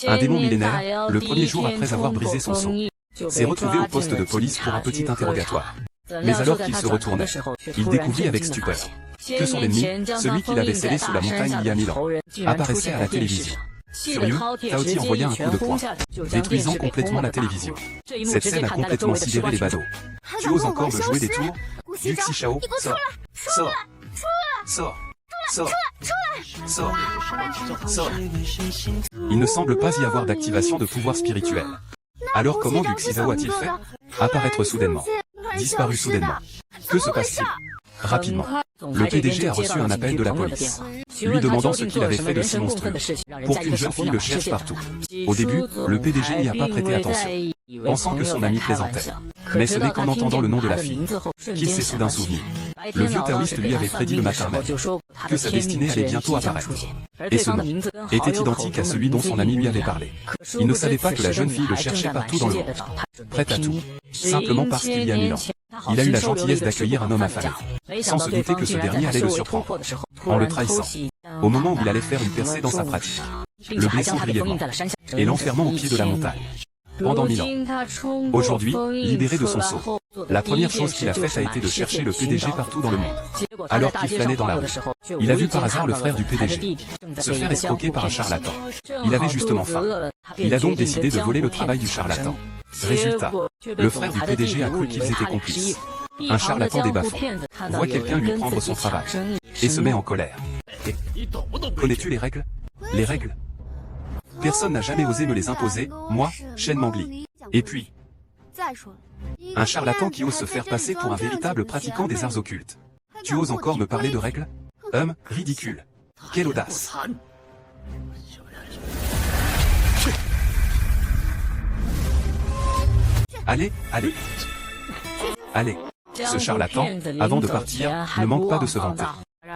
Un démon millénaire, le premier jour après avoir brisé son sceau, s'est retrouvé au poste de police pour un petit interrogatoire. Mais alors qu'il se retournait, il découvrit avec stupeur que son ennemi, celui qu'il avait scellé sous la montagne il y a 1000 ans, apparaissait à la télévision. Furieux, Taoti envoya un coup de poing, détruisant complètement la télévision. Cette scène a complètement sidéré les badauds. Tu oses encore me jouer des tours? Yu Xiao, sors, sors, sors, sors, sors, sors. Il ne semble pas y avoir d'activation de pouvoir spirituel. Alors comment Yu Xiao a-t-il fait? Apparaître soudainement. Disparu soudainement. Que se passe-t-il? Rapidement, le PDG a reçu un appel de la police, lui demandant ce qu'il avait fait de si monstrueux, pour qu'une jeune fille le cherche partout. Au début, le PDG n'y a pas prêté attention, pensant que son ami plaisantait. Mais ce n'est qu'en entendant le nom de la fille qu'il s'est soudain souvenu. Le vieux taoïste lui avait prédit le matin même que sa destinée allait bientôt apparaître. Et ce nom était identique à celui dont son ami lui avait parlé. Il ne savait pas que la jeune fille le cherchait partout dans le monde, prête à tout, simplement parce qu'il y a 1000 ans. Il a eu la gentillesse d'accueillir un homme affamé, sans se douter que ce dernier allait le surprendre, en le trahissant, au moment où il allait faire une percée dans sa pratique, le blessant grièvement, et l'enfermant au pied de la montagne, pendant 1000 ans. Aujourd'hui, libéré de son sceau, la première chose qu'il a faite a été de chercher le PDG partout dans le monde. Alors qu'il flânait dans la rue, il a vu par hasard le frère du PDG se faire escroquer par un charlatan. Il avait justement faim. Il a donc décidé de voler le travail du charlatan. Résultat, le frère du PDG a cru qu'ils étaient complices. Un charlatan des bas-fonds voit quelqu'un lui prendre son travail et se met en colère. Connais-tu les règles? Les règles? Personne n'a jamais osé me les imposer, moi, Shen Mangli. Et puis, un charlatan qui ose se faire passer pour un véritable pratiquant des arts occultes. Tu oses encore me parler de règles? Ridicule. Quelle audace. Allez, allez. Allez. Ce charlatan, avant de partir, ne manque pas de se vanter.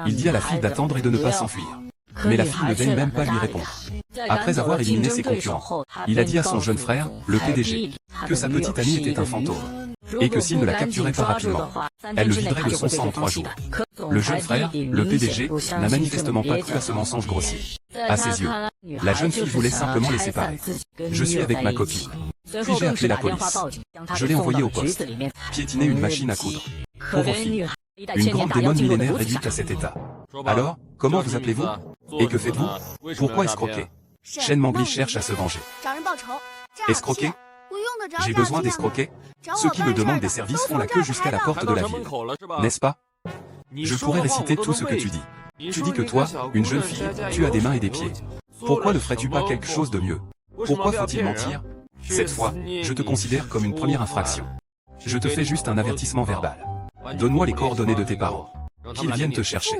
Il dit à la fille d'attendre et de ne pas s'enfuir. Mais la fille ne daigne même pas lui répondre. Après avoir éliminé ses concurrents, il a dit à son jeune frère, le PDG, que sa petite amie était un fantôme, et que s'il ne la capturait pas rapidement, elle le viderait de son sang en 3 jours. Le jeune frère, le PDG, n'a manifestement pas cru à ce mensonge grossier. À ses yeux, la jeune fille voulait simplement les séparer. Je suis avec ma copine. Puis j'ai appelé la police. Je l'ai envoyée au poste. Piétiner une machine à coudre. Pauvre fille. Une grande démon millénaire réduite à cet état. Alors, comment vous appelez-vous? Et que faites-vous? Pourquoi escroquer? Shen Mangli cherche à se venger. Escroquer? J'ai besoin d'escroquer? Ceux qui me demandent des services font la queue jusqu'à la porte de la ville. N'est-ce pas? Je pourrais réciter tout ce que tu dis. Tu dis que toi, une jeune fille, tu as des mains et des pieds. Pourquoi ne ferais-tu pas quelque chose de mieux? Pourquoi faut-il mentir? Cette fois, je te considère comme une première infraction. Je te fais juste un avertissement verbal. Donne-moi les coordonnées de tes parents. Qu'ils viennent te chercher.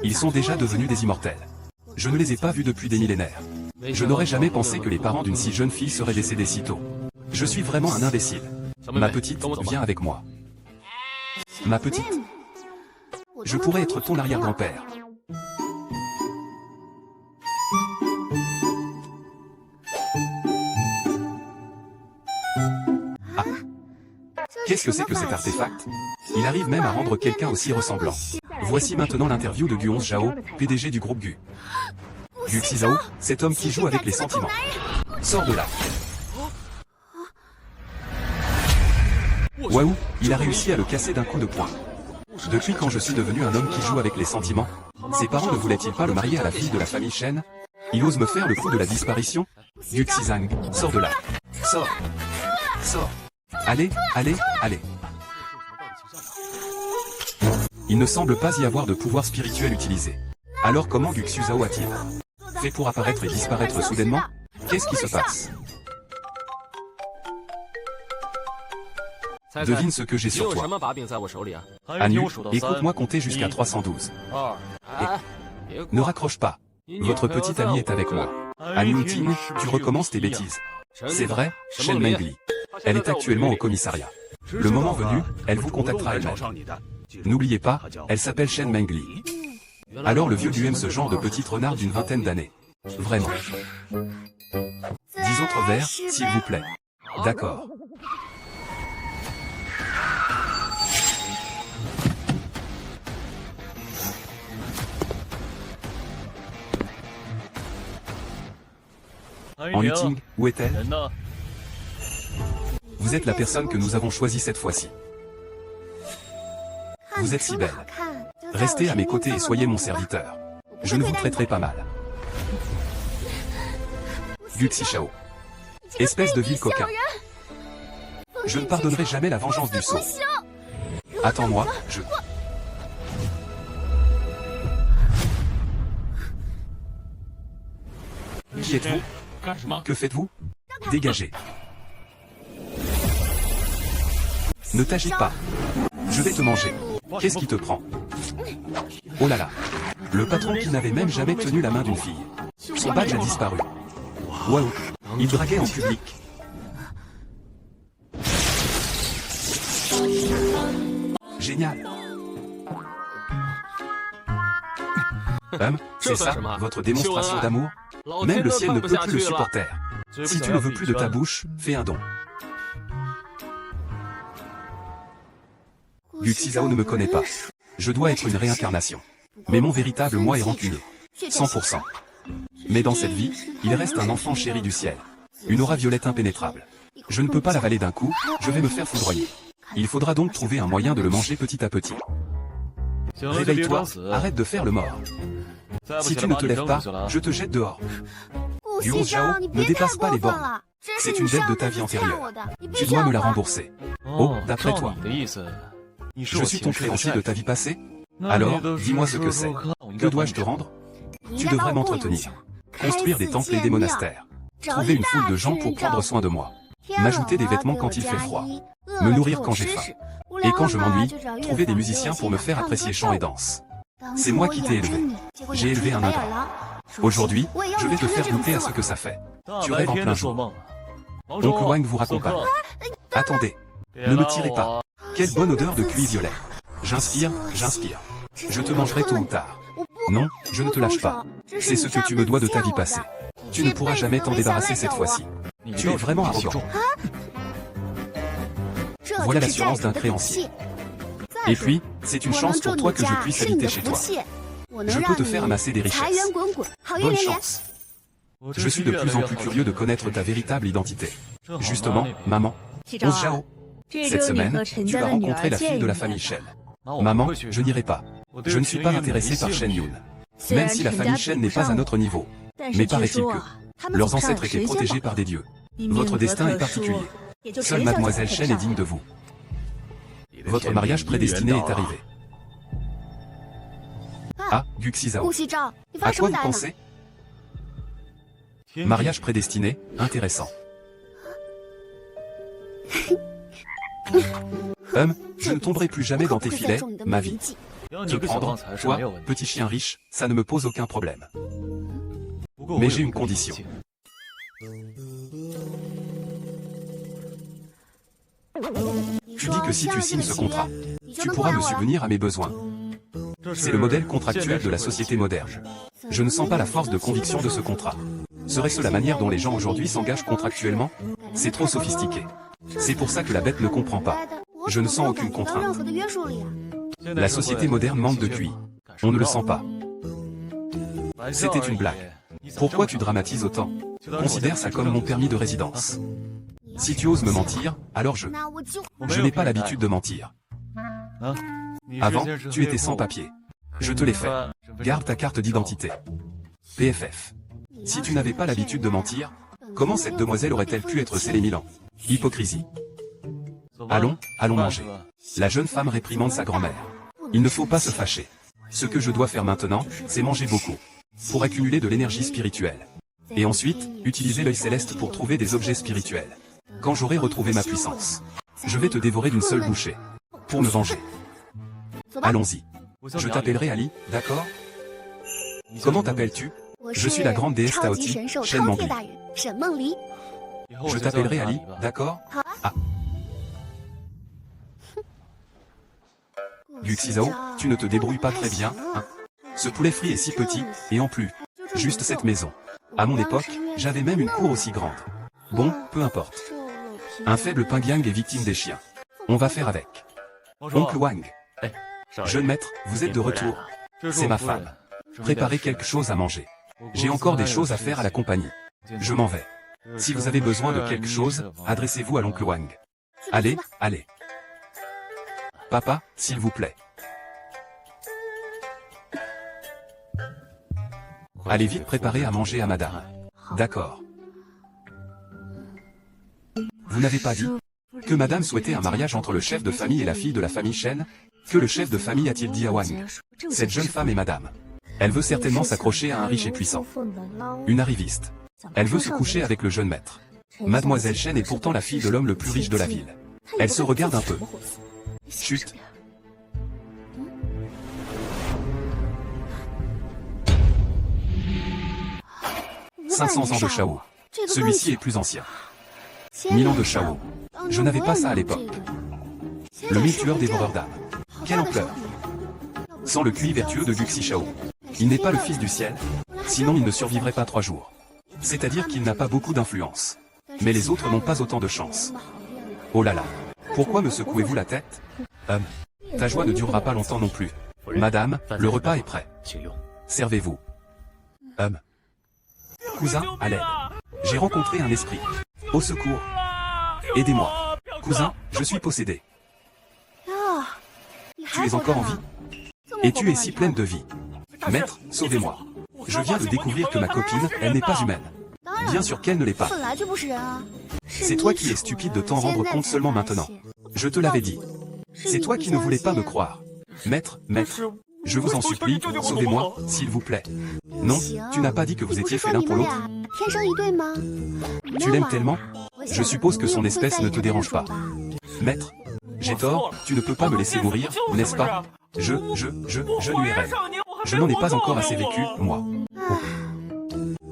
Ils sont déjà devenus des immortels. Je ne les ai pas vus depuis des millénaires. Je n'aurais jamais pensé que les parents d'une si jeune fille seraient décédés si tôt. Je suis vraiment un imbécile. Ma petite, viens avec moi. Ma petite. Je pourrais être ton arrière-grand-père. Ah. Qu'est-ce que c'est que cet artefact? Il arrive même à rendre quelqu'un aussi ressemblant. Voici maintenant l'interview de Guon Zhao, PDG du groupe Gu. Gu Xizao, cet homme qui joue avec les sentiments. Sors de là. Waouh, il a réussi à le casser d'un coup de poing. Depuis quand je suis devenu un homme qui joue avec les sentiments? Ses parents ne voulaient-ils pas le marier à la fille de la famille Shen? Il ose me faire le coup de la disparition? Gu Xizang, sors de là. Sors. Sors. Allez, allez, allez. Il ne semble pas y avoir de pouvoir spirituel utilisé. Alors comment Gu Xuzao a-t-il fait pour apparaître et disparaître soudainement? Qu'est-ce qui se passe? Devine ce que j'ai sur toi. Anyu, écoute-moi compter jusqu'à 312. Et ne raccroche pas. Votre petite amie est avec moi. Anyu Ting, tu recommences tes bêtises. C'est vrai, Shen Mengli. Elle est actuellement au commissariat. Le moment venu, elle vous contactera elle-même. N'oubliez pas, elle s'appelle Shen Mengli. Alors le vieux aime ce genre de petite renard d'une vingtaine d'années. Vraiment. 10 autres verres, s'il vous plaît. D'accord. En Yuting, où est-elle? Vous êtes la personne que nous avons choisie cette fois-ci. Vous êtes si belle. Restez à mes côtés et soyez mon serviteur. Je ne vous traiterai pas mal. Guxi Shao. Espèce de vil coquin. Je ne pardonnerai jamais la vengeance du sceau. Attends-moi, je... Qui êtes-vous? Que faites-vous? Dégagez. Ne t'agite pas. Je vais te manger. Qu'est-ce qui te prend? Oh là là. Le patron qui n'avait même jamais tenu la main d'une fille. Son badge a disparu. Waouh. Il draguait en public. Génial. C'est ça, votre démonstration d'amour? Même le ciel ne peut plus le supporter. Si tu ne veux plus de ta bouche, fais un don. Guxi Zhao ne me connaît pas. Je dois être une réincarnation. Mais mon véritable moi est rancunier. 100%. Mais dans cette vie, il reste un enfant chéri du ciel. Une aura violette impénétrable. Je ne peux pas l'avaler d'un coup, je vais me faire foudroyer. Il faudra donc trouver un moyen de le manger petit à petit. Réveille-toi, arrête de faire le mort. Si tu ne te lèves pas, je te jette dehors. Guo Zhao, ne dépasse pas les bornes. C'est une dette de ta vie antérieure. Tu dois me la rembourser. Oh, d'après toi. Je suis ton créancier de ta vie passée? Alors, dis-moi ce que c'est. Que dois-je te rendre? Tu devrais m'entretenir. Construire des temples et des monastères. Trouver une foule de gens pour prendre soin de moi. M'ajouter des vêtements quand il fait froid. Me nourrir quand j'ai faim. Et quand je m'ennuie, trouver des musiciens pour me faire apprécier chant et danse. C'est moi qui t'ai élevé. J'ai élevé un ingrat. Aujourd'hui, je vais te faire goûter à ce que ça fait. Tu rêves en plein jour. Oncle Wang vous raccompagne. Attendez. Ne me tirez pas. Quelle bonne odeur de cuit violet. J'inspire, j'inspire. Je te mangerai tôt ou tard. Non, je ne te lâche pas. C'est ce que tu me dois de ta vie passée. Tu ne pourras jamais t'en débarrasser cette fois-ci. Tu es vraiment arrogant. Voilà l'assurance d'un créancier. Et puis, c'est une chance pour toi que je puisse habiter chez toi. Je peux te faire amasser des richesses. Bonne chance. Je suis de plus en plus curieux de connaître ta véritable identité. Justement, maman, Onze Zhao. Cette semaine, tu vas rencontrer la fille de la famille Shen. Maman, je n'irai pas. Je ne suis pas intéressé par Shen Yun. Même si la famille Shen n'est pas à notre niveau. Mais paraît-il que leurs ancêtres étaient protégés par des dieux. Votre destin est particulier. Seule mademoiselle Shen est digne de vous. Votre mariage prédestiné est arrivé. Ah, Guxi Zhao. À quoi vous pensez? Mariage prédestiné, intéressant. Je ne tomberai plus jamais dans tes filets, ma vie. Te prendre, toi, petit chien riche, ça ne me pose aucun problème. Mais j'ai une condition. Tu dis que si tu signes ce contrat, tu pourras me subvenir à mes besoins. C'est le modèle contractuel de la société moderne. Je ne sens pas la force de conviction de ce contrat. Serait-ce la manière dont les gens aujourd'hui s'engagent contractuellement? C'est trop sophistiqué. C'est pour ça que la bête ne comprend pas. Je ne sens aucune contrainte. La société moderne manque de QI. On ne le sent pas. C'était une blague. Pourquoi tu dramatises autant? Considère ça comme mon permis de résidence. Si tu oses me mentir, alors je n'ai pas l'habitude de mentir. Avant, tu étais sans papier. Je te l'ai fait. Garde ta carte d'identité. PFF. Si tu n'avais pas l'habitude de mentir, comment cette demoiselle aurait-elle pu être scellée Milan? Hypocrisie. Allons, allons manger. La jeune femme réprimande sa grand-mère. Il ne faut pas se fâcher. Ce que je dois faire maintenant, c'est manger beaucoup. Pour accumuler de l'énergie spirituelle. Et ensuite, utiliser l'œil céleste pour trouver des objets spirituels. Quand j'aurai retrouvé ma puissance, je vais te dévorer d'une seule bouchée. Pour me venger. Allons-y. Je t'appellerai Ali, d'accord? Comment t'appelles-tu? Je suis la grande déesse Taoti, Shen Mengli. Je t'appellerai Ali, d'accord? Ah. Guxi Zhao, tu ne te débrouilles pas très bien, hein? Ce poulet frit est si petit, et en plus, juste cette maison. À mon époque, j'avais même une cour aussi grande. Bon, peu importe. Un faible Pingyang est victime des chiens. On va faire avec. Oncle Wang. Jeune maître, vous êtes de retour. C'est ma femme. Préparez quelque chose à manger. J'ai encore des choses à faire à la compagnie. Je m'en vais. Si vous avez besoin de quelque chose, adressez-vous à l'oncle Wang. Allez, allez. Papa, s'il vous plaît. Allez vite préparer à manger à madame. D'accord. Vous n'avez pas dit que madame souhaitait un mariage entre le chef de famille et la fille de la famille Shen? Que le chef de famille a-t-il dit à Wang? Cette jeune femme est madame. Elle veut certainement s'accrocher à un riche et puissant. Une arriviste. Elle veut se coucher avec le jeune maître. Mademoiselle Shen est pourtant la fille de l'homme le plus riche de la ville. Elle se regarde un peu. Chut. « 500 ans de Shao. Celui-ci est plus ancien. 1000 ans de Shao. Je n'avais pas ça à l'époque. Le mille tueur dévoreur d'âmes. Quelle ampleur! Sans le QI vertueux de Guxi Shao. Il n'est pas le fils du ciel, sinon il ne survivrait pas 3 jours. C'est-à-dire qu'il n'a pas beaucoup d'influence. Mais les autres n'ont pas autant de chance. Oh là là. Pourquoi me secouez-vous la tête? Ta joie ne durera pas longtemps non plus. Madame, le repas est prêt. Servez-vous. Cousin, à l'aide. J'ai rencontré un esprit. Au secours. Aidez-moi. Cousin, je suis possédé. Tu es encore en vie? Et tu es si pleine de vie. Maître, sauvez-moi. Je viens de découvrir que ma copine, elle n'est pas humaine. Bien sûr qu'elle ne l'est pas. C'est toi qui es stupide de t'en rendre compte seulement maintenant. Je te l'avais dit. C'est toi qui ne voulais pas me croire. Maître, je vous en supplie, sauvez-moi, s'il vous plaît. Non, tu n'as pas dit que vous étiez fait l'un pour l'autre. Tu l'aimes tellement? Je suppose que son espèce ne te dérange pas. Maître, j'ai tort, tu ne peux pas me laisser mourir, n'est-ce pas? Je lui rêve. Je n'en ai pas encore assez vécu, moi. Oh.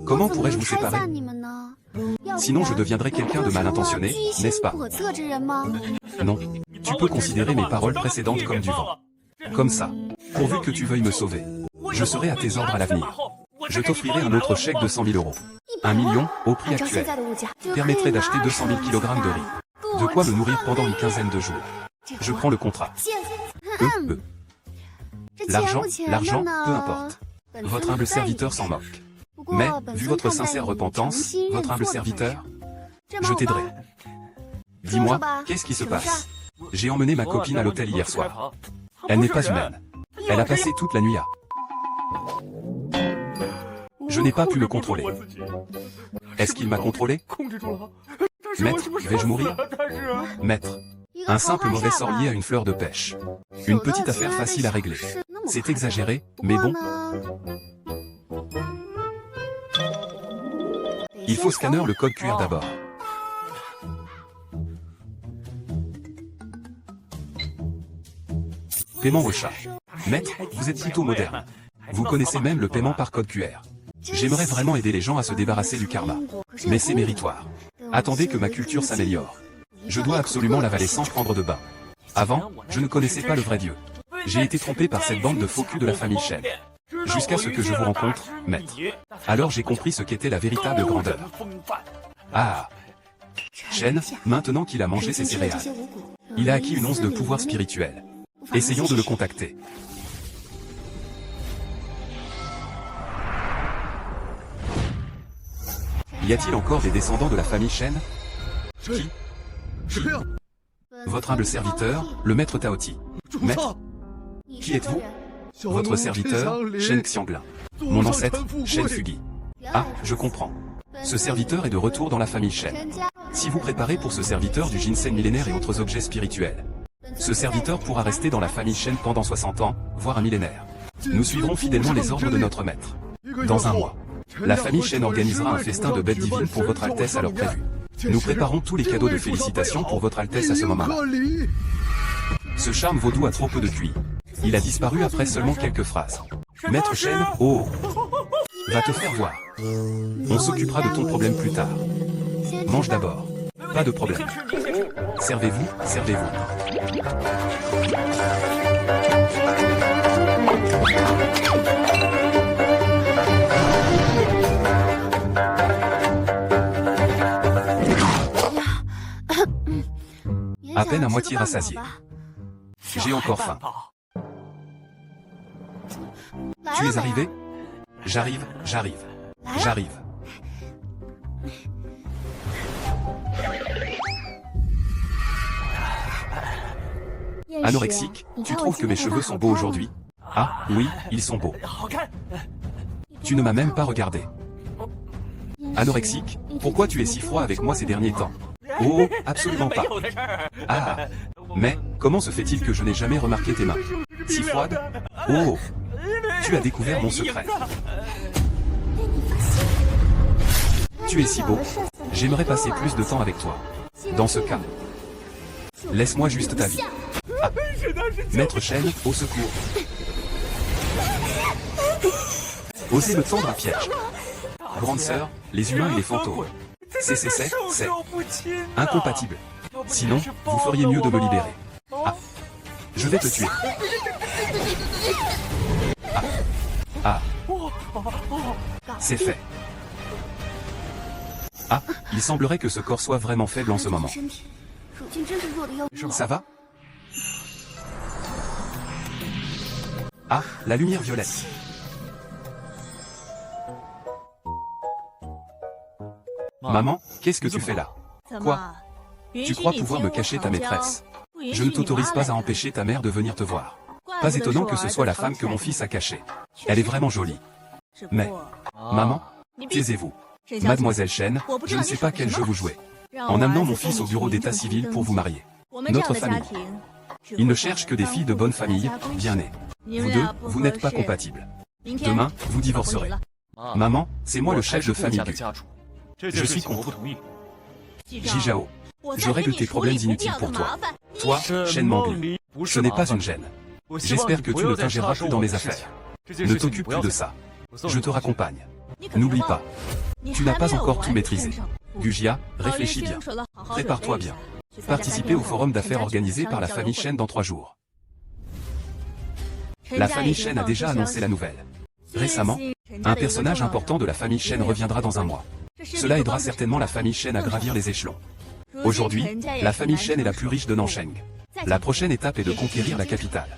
Comment pourrais-je vous séparer? Sinon je deviendrais quelqu'un de mal intentionné, n'est-ce pas? Non, tu peux considérer mes paroles précédentes comme du vent. Comme ça, pourvu que tu veuilles me sauver. Je serai à tes ordres à l'avenir. Je t'offrirai un autre chèque de 100 000 euros. 1 million, au prix actuel, permettrait d'acheter 200 000 kg de riz. De quoi me nourrir pendant une quinzaine de jours. Je prends le contrat. L'argent, peu importe. Votre humble serviteur s'en moque. Mais, vu votre sincère repentance, votre humble serviteur, je t'aiderai. Dis-moi, qu'est-ce qui se passe? J'ai emmené ma copine à l'hôtel hier soir. Elle n'est pas humaine. Elle a passé toute la nuit à... Je n'ai pas pu me contrôler. Est-ce qu'il m'a contrôlé? Maître, vais-je mourir? Maître, un simple mauvais sort lié à une fleur de pêche. Une petite affaire facile à régler. C'est exagéré, mais bon. Il faut scanner le code QR d'abord. Paiement au chat. Maître, vous êtes plutôt moderne. Vous connaissez même le paiement par code QR. J'aimerais vraiment aider les gens à se débarrasser du karma. Mais c'est méritoire. Attendez que ma culture s'améliore. Je dois absolument l'avaler sans prendre de bain. Avant, je ne connaissais pas le vrai Dieu. J'ai été trompé par cette bande de faux culs de la famille Shen. Jusqu'à ce que je vous rencontre, maître. Alors j'ai compris ce qu'était la véritable grandeur. Ah! Shen, maintenant qu'il a mangé ses céréales, il a acquis une once de pouvoir spirituel. Essayons de le contacter. Y a-t-il encore des descendants de la famille Shen? Qui? Votre humble serviteur, le maître Taoti. Maître? Qui êtes-vous? Votre serviteur, Shen Xianglin. Mon ancêtre, Shen Fugi. Ah, je comprends. Ce serviteur est de retour dans la famille Shen. Si vous préparez pour ce serviteur du ginseng millénaire et autres objets spirituels, ce serviteur pourra rester dans la famille Shen pendant 60 ans, voire un millénaire. Nous suivrons fidèlement les ordres de notre maître. Dans un mois, la famille Shen organisera un festin de bêtes divines pour votre Altesse à l'heure prévue. Nous préparons tous les cadeaux de félicitations pour votre Altesse à ce moment-là. Ce charme vaudou a trop peu de QI. Il a disparu après seulement quelques phrases. Maître Shen, oh! Va te faire voir. On s'occupera de ton problème plus tard. Mange d'abord. Pas de problème. Servez-vous, servez-vous. À peine à moitié rassasié. J'ai encore faim. Tu es arrivé? J'arrive. Anorexique, tu trouves que mes cheveux sont beaux aujourd'hui? Ah, oui, ils sont beaux. Tu ne m'as même pas regardé. Anorexique, pourquoi tu es si froid avec moi ces derniers temps? Oh, absolument pas. Ah, mais, comment se fait-il que je n'ai jamais remarqué tes mains? Si froides? Oh, tu as découvert mon secret. Tu es si beau. J'aimerais passer plus de temps avec toi. Dans ce cas, laisse-moi juste ta vie. Ah. Maître Shen, au secours. Osez me tendre un piège. Grande sœur, les humains et les fantômes. C'est incompatible. Sinon, vous feriez mieux de me libérer. Ah. Je vais te tuer. Ah. Ah. C'est fait. Ah, il semblerait que ce corps soit vraiment faible en ce moment. Ça va? Ah, la lumière violette. Maman, qu'est-ce que tu fais là? Quoi? Tu crois pouvoir me cacher ta maîtresse? Je ne t'autorise pas à empêcher ta mère de venir te voir. Pas étonnant que ce soit la femme que mon fils a cachée. Elle est vraiment jolie. Mais, maman, taisez-vous. Mademoiselle Shen, je ne sais pas quel jeu vous jouez. En amenant mon fils au bureau d'état civil pour vous marier. Notre famille. Il ne cherche que des filles de bonne famille, bien nées. Vous deux, vous n'êtes pas compatibles. Demain, vous divorcerez. Maman, c'est moi le chef de famille Gu. Je suis contre. Jijao, je règle tes problèmes inutiles pour toi. Toi, Shen Mangli, ce n'est pas une gêne. J'espère que tu ne t'ingéreras plus dans mes affaires. Ne t'occupe plus de ça. Je te raccompagne. N'oublie pas. Tu n'as pas encore tout maîtrisé. Gujia, réfléchis bien. Prépare-toi bien. Participez au forum d'affaires organisé par la famille Shen dans 3 jours. La famille Shen a déjà annoncé la nouvelle. Récemment, un personnage important de la famille Shen reviendra dans un mois. Cela aidera certainement la famille Shen à gravir les échelons. Aujourd'hui, la famille Shen est la plus riche de Nansheng. La prochaine étape est de conquérir la capitale.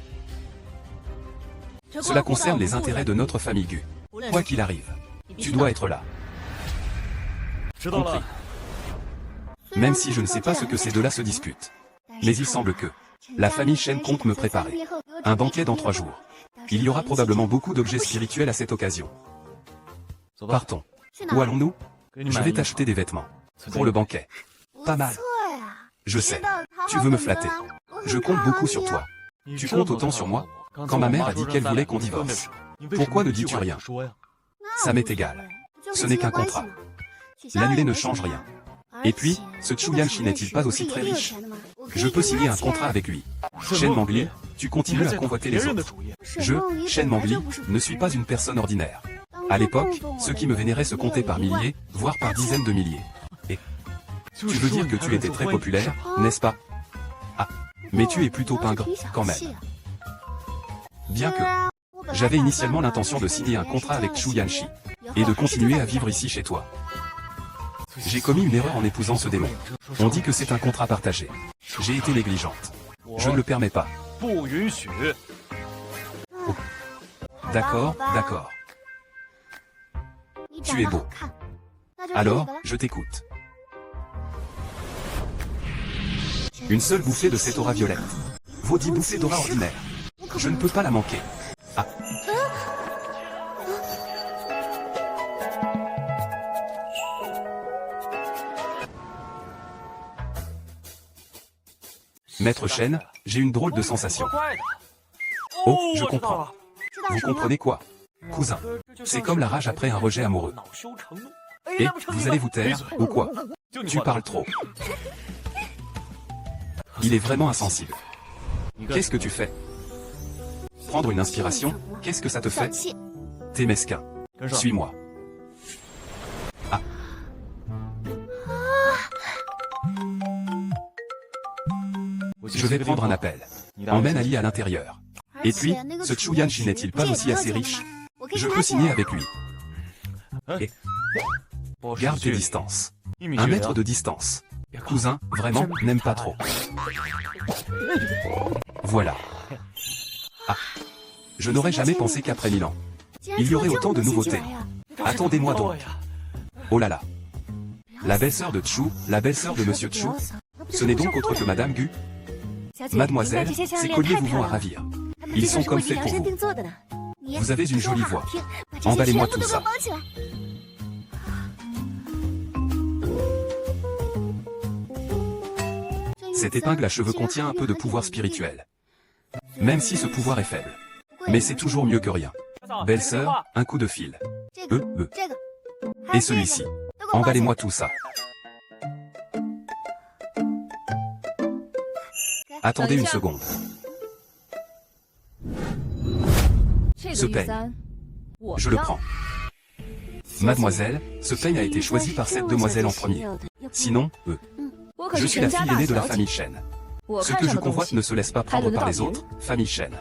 Cela concerne les intérêts de notre famille Gu. Quoi qu'il arrive, tu dois être là. Compris. Même si je ne sais pas ce que ces deux-là se disputent. Mais il semble que la famille Shen compte me préparer un banquet dans 3 jours. Il y aura probablement beaucoup d'objets spirituels à cette occasion. Partons. Où allons-nous? Je vais t'acheter des vêtements. Pour le banquet. Pas mal. Je sais. Tu veux me flatter. Je compte beaucoup sur toi. Tu comptes autant sur moi? Quand ma mère a dit qu'elle voulait qu'on divorce. Pourquoi ne dis-tu rien? Ça m'est égal. Ce n'est qu'un contrat. L'annuler ne change rien. Et puis, ce Chu Yanchi n'est-il pas aussi très riche? Je peux signer un contrat avec lui. Shen Mangli, tu continues à convoiter les autres. Je, Shen Mangli, ne suis pas une personne ordinaire. À l'époque, ceux qui me vénéraient se comptaient par milliers, voire par dizaines de milliers. Et tu veux dire que tu étais très populaire, n'est-ce pas? Ah, mais tu es plutôt pingre, quand même. Bien que j'avais initialement l'intention de signer un contrat avec Chu Yanchi et de continuer à vivre ici chez toi. J'ai commis une erreur en épousant ce démon. On dit que c'est un contrat partagé. J'ai été négligente. Je ne le permets pas. Oh. D'accord, d'accord. Tu es beau. Alors, je t'écoute. Une seule bouffée de cette aura violette vaut 10 bouffées d'aura ordinaire. Je ne peux pas la manquer. Ah. Maître Shen, j'ai une drôle de sensation. Oh, je comprends. Vous comprenez quoi? Cousin, c'est comme la rage après un rejet amoureux. Et, vous allez vous taire, ou quoi? Tu parles trop. Il est vraiment insensible. Qu'est-ce que tu fais? Prendre une inspiration, qu'est-ce que ça te fait? T'es mesquin. Suis-moi. Ah. Je vais prendre un appel. Emmène Ali à l'intérieur. Et puis, ce Chu Yanchi n'est-il pas aussi assez riche? Je peux signer avec lui. Et garde tes distances. 1 mètre de distance. Cousin, vraiment, n'aime pas trop. Voilà. Ah. Je n'aurais jamais pensé qu'après 1000 ans, il y aurait autant de nouveautés. Attendez-moi donc. Oh là là. La belle-sœur de Chu, la belle-sœur de Monsieur Chu. Ce n'est donc autre que Madame Gu. Mademoiselle, ces colliers vous vont à ravir. Ils sont comme faits pour vous. Vous avez une jolie voix. Emballez-moi tout ça. Cette épingle à cheveux contient un peu de pouvoir spirituel. Même si ce pouvoir est faible. Mais c'est toujours mieux que rien. Belle-sœur, un coup de fil. Et celui-ci. Emballez-moi tout ça. Attendez une seconde. Ce peigne. Je le prends. Mademoiselle, ce peigne a été choisi par cette demoiselle en premier. Sinon, je suis la fille aînée de la famille Shen. Ce que je convoite ne se laisse pas prendre par les autres, famille Shen.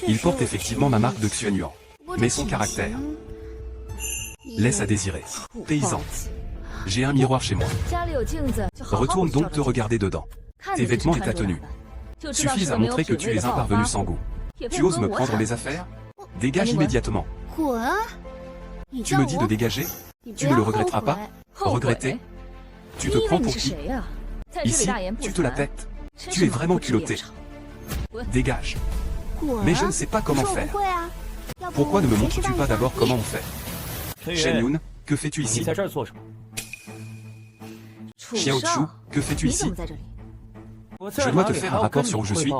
Il porte effectivement ma marque de Xuanyuan. Mais son caractère laisse à désirer. Paysan. J'ai un miroir chez moi. Retourne donc te regarder dedans. Tes vêtements et ta tenue suffisent à montrer que tu es un parvenu sans goût. Tu oses me prendre mes affaires? Dégage immédiatement. Tu me dis de dégager? Tu ne le regretteras pas? Regretter? Tu te prends pour qui? Ici, tu te la pètes. Tu es vraiment culotté. Dégage. Mais je ne sais pas comment faire. Pourquoi ne me montres-tu pas d'abord comment on fait? Shen Yun, que fais-tu ici? Xiao Chu, que fais-tu ici? Je dois te faire un rapport sur où je suis.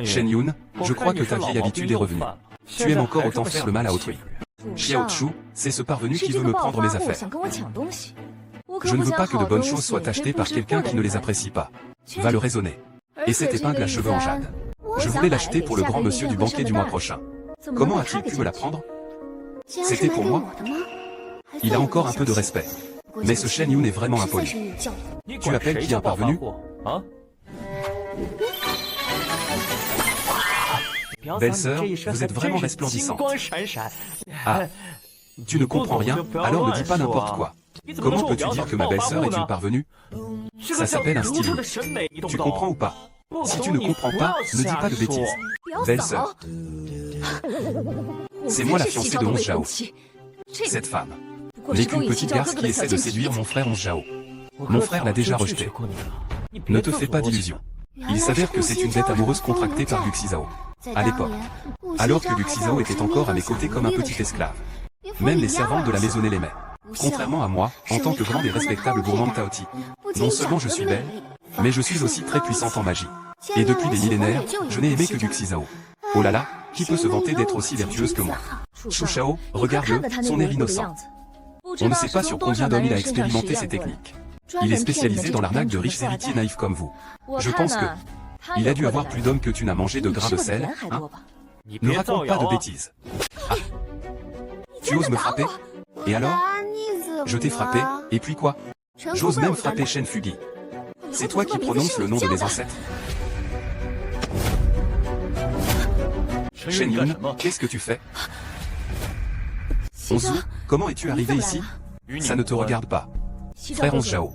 Shen Yun, je crois que ta vieille habitude est revenue. Tu aimes encore autant faire le mal à autrui. Xiao Chu, c'est ce parvenu qui veut me prendre mes affaires. Je ne veux pas que de bonnes choses soient achetées par quelqu'un qui ne les apprécie pas. Va le raisonner. Et cette épingle à cheveux en jade. Je voulais l'acheter pour le grand monsieur du banquet du mois prochain. Comment a-t-il pu me la prendre? C'était pour moi? Il a encore un peu de respect. Mais ce Shen Yun est vraiment impoli. Tu appelles qui un parvenu? Belle-sœur, vous êtes vraiment resplendissante. Ah, tu ne comprends rien, alors ne dis pas n'importe quoi. Comment peux-tu dire que ma belle-sœur est une parvenue? Ça s'appelle un stylo. Tu comprends ou pas? Si tu ne comprends pas, ne dis pas de bêtises. Belle-sœur. C'est moi la fiancée de Onze Zhao. Cette femme n'est qu'une petite garce qui essaie de séduire mon frère Onze Zhao. Mon frère l'a déjà rejeté. Ne te fais pas d'illusions. Il s'avère que c'est une dette amoureuse contractée par Luxizao. À l'époque. Alors que Luxizao était encore à mes côtés comme un petit esclave. Même les servantes de la maisonnée l'aimaient. Contrairement à moi, en tant que grande et respectable gourmande Taoti. Non seulement je suis belle, mais je suis aussi très puissante en magie. Et depuis des millénaires, je n'ai aimé que Luxizao. Oh là là, qui peut se vanter d'être aussi vertueuse que moi? Chu Shao, regarde-le, son air innocent. On ne sait pas sur combien d'hommes il a expérimenté ces techniques. Il est spécialisé dans l'arnaque de riches héritiers naïfs comme vous. Je pense que il a dû avoir plus d'hommes que tu n'as mangé de grains de sel, hein? Ne raconte pas de bêtises. Ah. Tu oses me frapper? Et alors? Je t'ai frappé, et puis quoi? J'ose même frapper Shen Fugi. C'est toi qui prononces le nom de mes ancêtres. Shen Yun, qu'est-ce que tu fais? Onzu, comment es-tu arrivé ici? Ça ne te regarde pas. Frère Onze Zhao.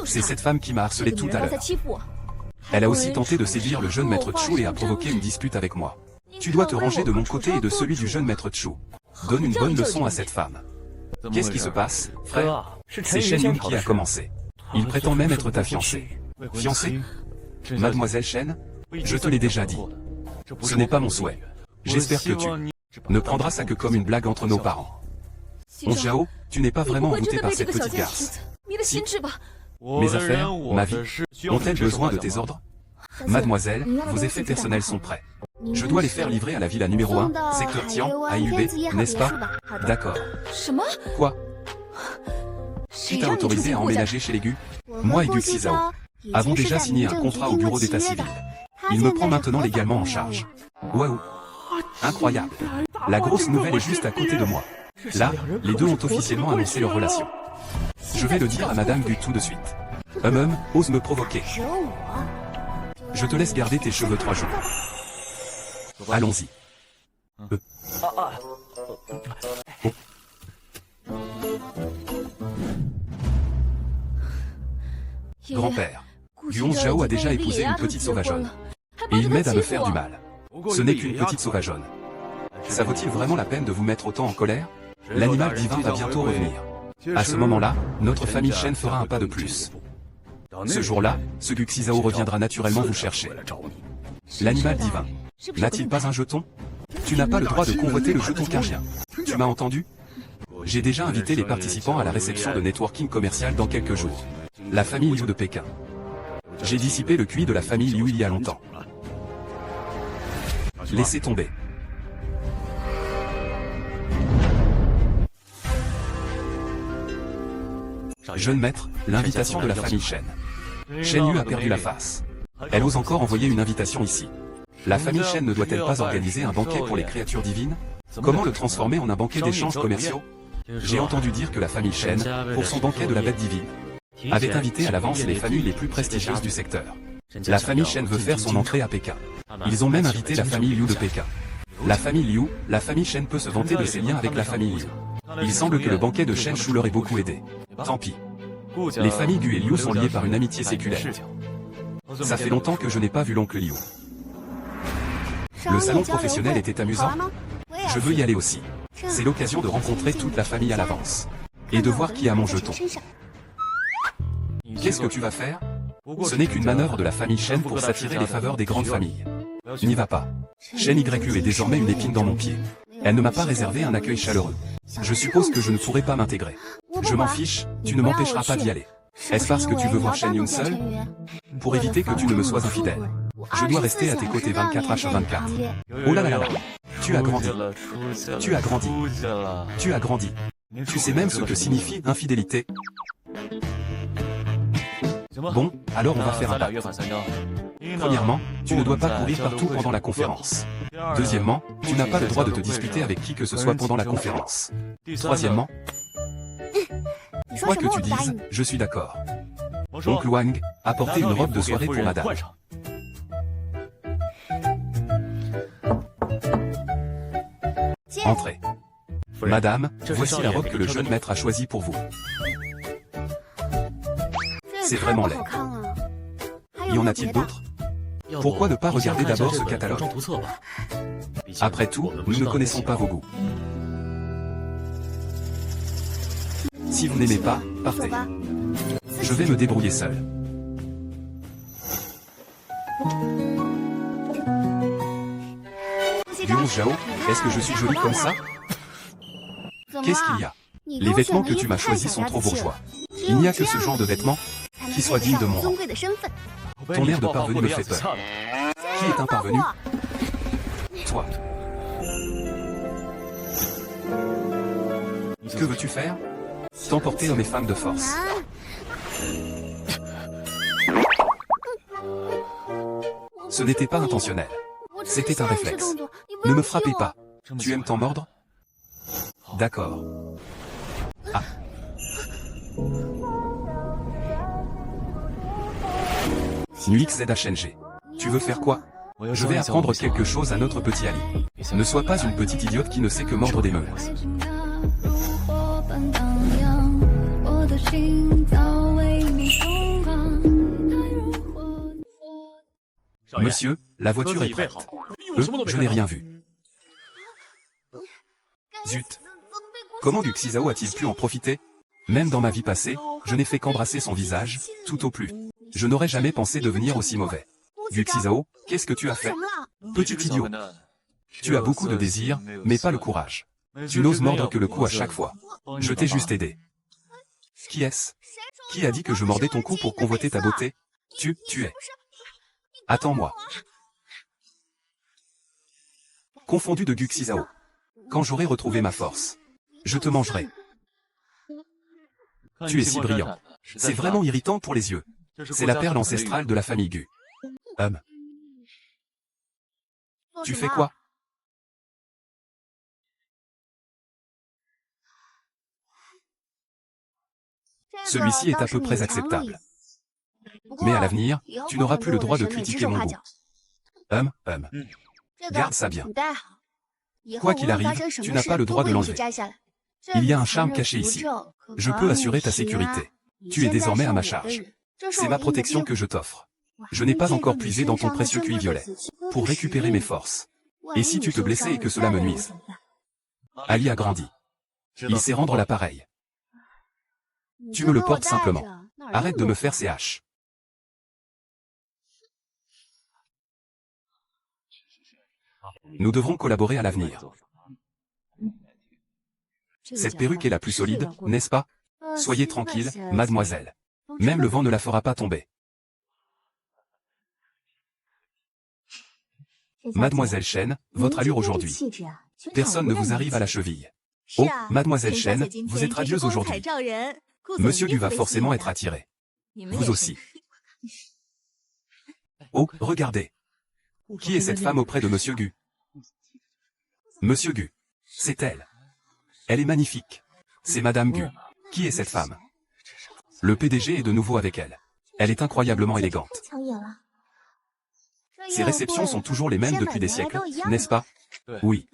C'est cette femme qui m'a harcelé tout à l'heure. Elle a aussi tenté de séduire le jeune maître Chu et a provoqué une dispute avec moi. Tu dois te ranger de mon côté et de celui du jeune maître Chu. Donne une bonne leçon à cette femme. Qu'est-ce qui se passe, frère? C'est Shen Yun qui a commencé. Il prétend même être ta fiancée. Fiancée? Mademoiselle Shen? Je te l'ai déjà dit. Ce n'est pas mon souhait. J'espère que tu ne prendras ça que comme une blague entre nos parents. Onze Zhao, tu n'es pas vraiment envoûté par cette petite garce. Si. Mes affaires, ma vie, ont-elles besoin de tes ordres? Mademoiselle, vos effets personnels sont prêts. Je dois les faire livrer à la villa numéro 1, secteur Tian, à IUB, n'est-ce pas? D'accord. Quoi? Qui t'a autorisé à emménager chez les Gu? Moi et Luxizao avons déjà signé un contrat au bureau d'état civil. Il me prend maintenant légalement en charge. Waouh! Incroyable! La grosse nouvelle est juste à côté de moi. Là, les deux ont officiellement annoncé leur relation. Je vais le dire à Madame Gu tout de suite. Ose me provoquer. Je te laisse garder tes cheveux 3 jours. Allons-y. Oh. Grand-père, Gu Onze Zhao a déjà épousé une petite sauvageonne. Et il m'aide à me faire du mal. Ce n'est qu'une petite sauvageonne. Ça vaut-il vraiment la peine de vous mettre autant en colère? L'animal divin va bientôt revenir. À ce moment-là, notre famille Shen fera un pas de plus. Ce jour-là, ce Guxizao reviendra naturellement vous chercher. L'animal divin. N'a-t-il pas un jeton? Tu n'as pas le droit de convoiter le jeton cargien. Tu m'as entendu? J'ai déjà invité les participants à la réception de networking commercial dans quelques jours. La famille Liu de Pékin. J'ai dissipé le QI de la famille Liu il y a longtemps. Laissez tomber. Jeune maître, l'invitation de la famille Shen. Shen Yu a perdu la face. Elle ose encore envoyer une invitation ici. La famille Shen ne doit-elle pas organiser un banquet pour les créatures divines? Comment le transformer en un banquet d'échanges commerciaux? J'ai entendu dire que la famille Shen, pour son banquet de la bête divine, avait invité à l'avance les familles les plus prestigieuses du secteur. La famille Shen veut faire son entrée à Pékin. Ils ont même invité la famille Liu de Pékin. La famille Liu, la famille Shen peut se vanter de ses liens avec la famille Liu. Il semble que le banquet de Shen Shu leur ait beaucoup aidé. Tant pis. Les familles Gu et Liu sont liées par une amitié séculaire. Ça fait longtemps que je n'ai pas vu l'oncle Liu. Le salon professionnel était amusant. Je veux y aller aussi. C'est l'occasion de rencontrer toute la famille à l'avance. Et de voir qui a mon jeton. Qu'est-ce que tu vas faire? Ce n'est qu'une manœuvre de la famille Shen pour s'attirer les faveurs des grandes familles. N'y va pas. Shen YU est désormais une épine dans mon pied. Elle ne m'a pas réservé un accueil chaleureux. Je suppose que je ne pourrai pas m'intégrer. Je m'en fiche, tu ne m'empêcheras pas d'y aller. Est-ce parce que tu veux voir Shen Yun seul? Pour éviter que tu ne me sois infidèle. Je dois rester à tes côtés 24h/24. Oh là là là là. Tu as grandi. Tu as grandi. Tu as grandi. Tu sais même ce que signifie infidélité? Bon, alors on va faire un pacte. Premièrement, tu ne dois pas courir partout pendant la conférence. Deuxièmement, tu n'as pas le droit de te disputer avec qui que ce soit pendant la conférence. Troisièmement, quoi que tu dises, je suis d'accord. Oncle Wang, apportez une robe de soirée pour madame. Entrez. Madame, voici la robe que le jeune maître a choisie pour vous. C'est vraiment laid. Y en a-t-il d'autres? Pourquoi ne pas regarder d'abord ce catalogue? Après tout, nous ne connaissons pas vos goûts. Si vous n'aimez pas, partez. Je vais me débrouiller seul. Liu Zhao, est-ce que je suis jolie comme ça? Qu'est-ce qu'il y a? Les vêtements que tu m'as choisis sont trop bourgeois. Il n'y a que ce genre de vêtements qui soient dignes de mon rang. Ton air de parvenu me fait peur. Qui est un parvenu? Toi. Que veux-tu faire? T'emporter hommes et femmes de force. Ce n'était pas intentionnel. C'était un réflexe. Ne me frappez pas. Tu aimes t'en mordre? D'accord. Ah. Nuix ZHNG. Tu veux faire quoi? Je vais apprendre quelque chose à notre petit Ali. Ne sois pas une petite idiote qui ne sait que mordre des meules. Monsieur, la voiture est prête. Je n'ai rien vu. Zut. Comment Guxizao a-t-il pu en profiter? Même dans ma vie passée, je n'ai fait qu'embrasser son visage, tout au plus. Je n'aurais jamais pensé devenir aussi mauvais. Guxizao, qu'est-ce que tu as fait? Petit idiot. Tu as beaucoup de désir, mais pas le courage. Tu n'oses mordre que le cou à chaque fois. Je t'ai juste aidé. Qui est-ce? Qui a dit que je mordais ton cou pour convoiter ta beauté? Tu es. Attends-moi. Confondu de Guxizao. Quand j'aurai retrouvé ma force, je te mangerai. Tu es si brillant. C'est vraiment irritant pour les yeux. C'est la perle ancestrale de la famille Gu. Tu fais quoi? Celui-ci est à peu près acceptable. Mais à l'avenir, tu n'auras plus le droit de critiquer mon goût. Garde ça bien. Quoi qu'il arrive, tu n'as pas le droit de l'enlever. Il y a un charme caché ici. Je peux assurer ta sécurité. Tu es désormais à ma charge. C'est ma protection que je t'offre. Je n'ai pas encore puisé dans ton précieux QI violet. Pour récupérer mes forces. Et si tu te blessais et que cela me nuise? Ali a grandi. Il sait rendre l'appareil. Tu me le portes simplement. Arrête de me faire ces haches. Nous devrons collaborer à l'avenir. Cette perruque est la plus solide, n'est-ce pas? Soyez tranquille, mademoiselle. Même le vent ne la fera pas tomber. Mademoiselle Chen, votre allure aujourd'hui. Personne ne vous arrive à la cheville. Oh, Mademoiselle Chen, vous êtes radieuse aujourd'hui. Monsieur Gu va forcément être attiré. Vous aussi. Oh, regardez. Qui est cette femme auprès de Monsieur Gu? Monsieur Gu. C'est elle. Elle est magnifique. C'est Madame Gu. Qui est cette femme? Le PDG est de nouveau avec elle. Elle est incroyablement élégante. Ces réceptions sont toujours les mêmes depuis des siècles, n'est-ce pas? Oui.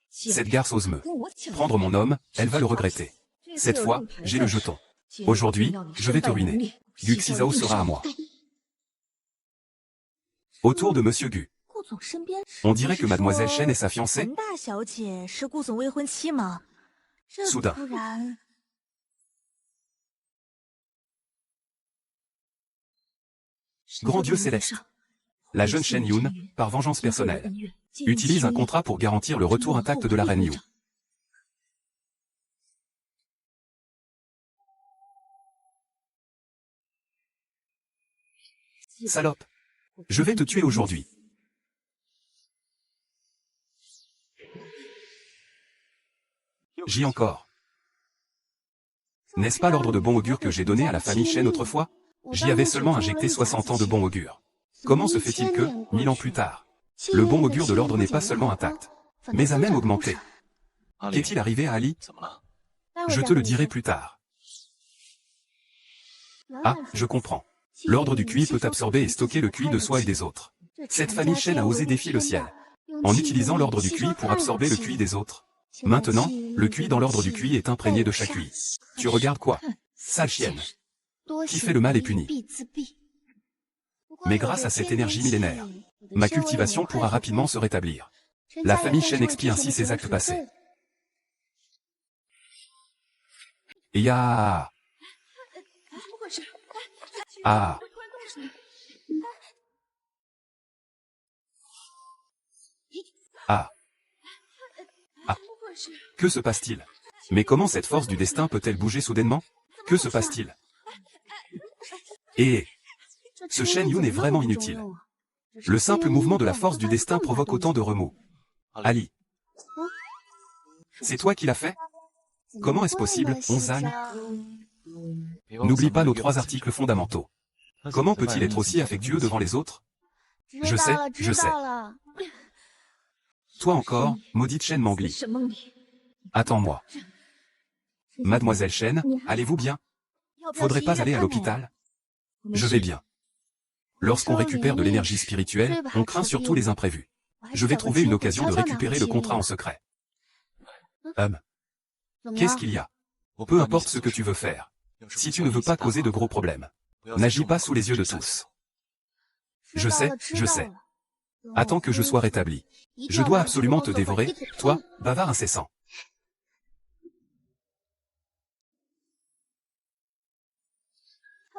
Cette garce ose me prendre mon homme, elle va le regretter. Cette fois, j'ai le jeton. Aujourd'hui, je vais te ruiner. Gu Xizhao sera à moi. Autour de Monsieur Gu. On dirait que Mademoiselle Chen est sa fiancée. Soudain. Grand Dieu céleste. La jeune Shen Yun, par vengeance personnelle, utilise un contrat pour garantir le retour intact de la reine Yu. Salope. Je vais te tuer aujourd'hui. J'y encore. N'est-ce pas l'ordre de bon augure que j'ai donné à la famille Shen autrefois? J'y avais seulement injecté 60 ans de bon augure. Comment se fait-il que, 1000 ans plus tard, le bon augure de l'ordre n'est pas seulement intact, mais a même augmenté? Qu'est-il arrivé à Ali? Je te le dirai plus tard. Ah, je comprends. L'ordre du QI peut absorber et stocker le QI de soi et des autres. Cette famille Shen a osé défier le ciel, en utilisant l'ordre du QI pour absorber le QI des autres. Maintenant, le QI dans l'ordre du QI est imprégné de chaque QI. Tu regardes quoi? Sale chienne. Qui fait le mal est puni. Mais grâce à cette énergie millénaire, ma cultivation pourra rapidement se rétablir. La famille Shen expie ainsi ses actes passés. Et ya... Ah. Ah. Ah. Que se passe-t-il? Mais comment cette force du destin peut-elle bouger soudainement? Que se passe-t-il? Et... Ce Shen Yun est vraiment inutile. Le simple mouvement de la force du destin provoque autant de remous. Ali. C'est toi qui l'as fait? Comment est-ce possible, Onzan? N'oublie pas nos 3 articles fondamentaux. Comment peut-il être aussi affectueux devant les autres? Je sais, je sais. Toi encore, maudite Shen Mangli. Attends-moi. Mademoiselle Shen, allez-vous bien? Faudrait pas aller à l'hôpital? Je vais bien. Lorsqu'on récupère de l'énergie spirituelle, on craint surtout les imprévus. Je vais trouver une occasion de récupérer le contrat en secret. Qu'est-ce qu'il y a? Peu importe ce que tu veux faire. Si tu ne veux pas causer de gros problèmes, n'agis pas sous les yeux de tous. Je sais, je sais. Attends que je sois rétabli. Je dois absolument te dévorer, toi, bavard incessant.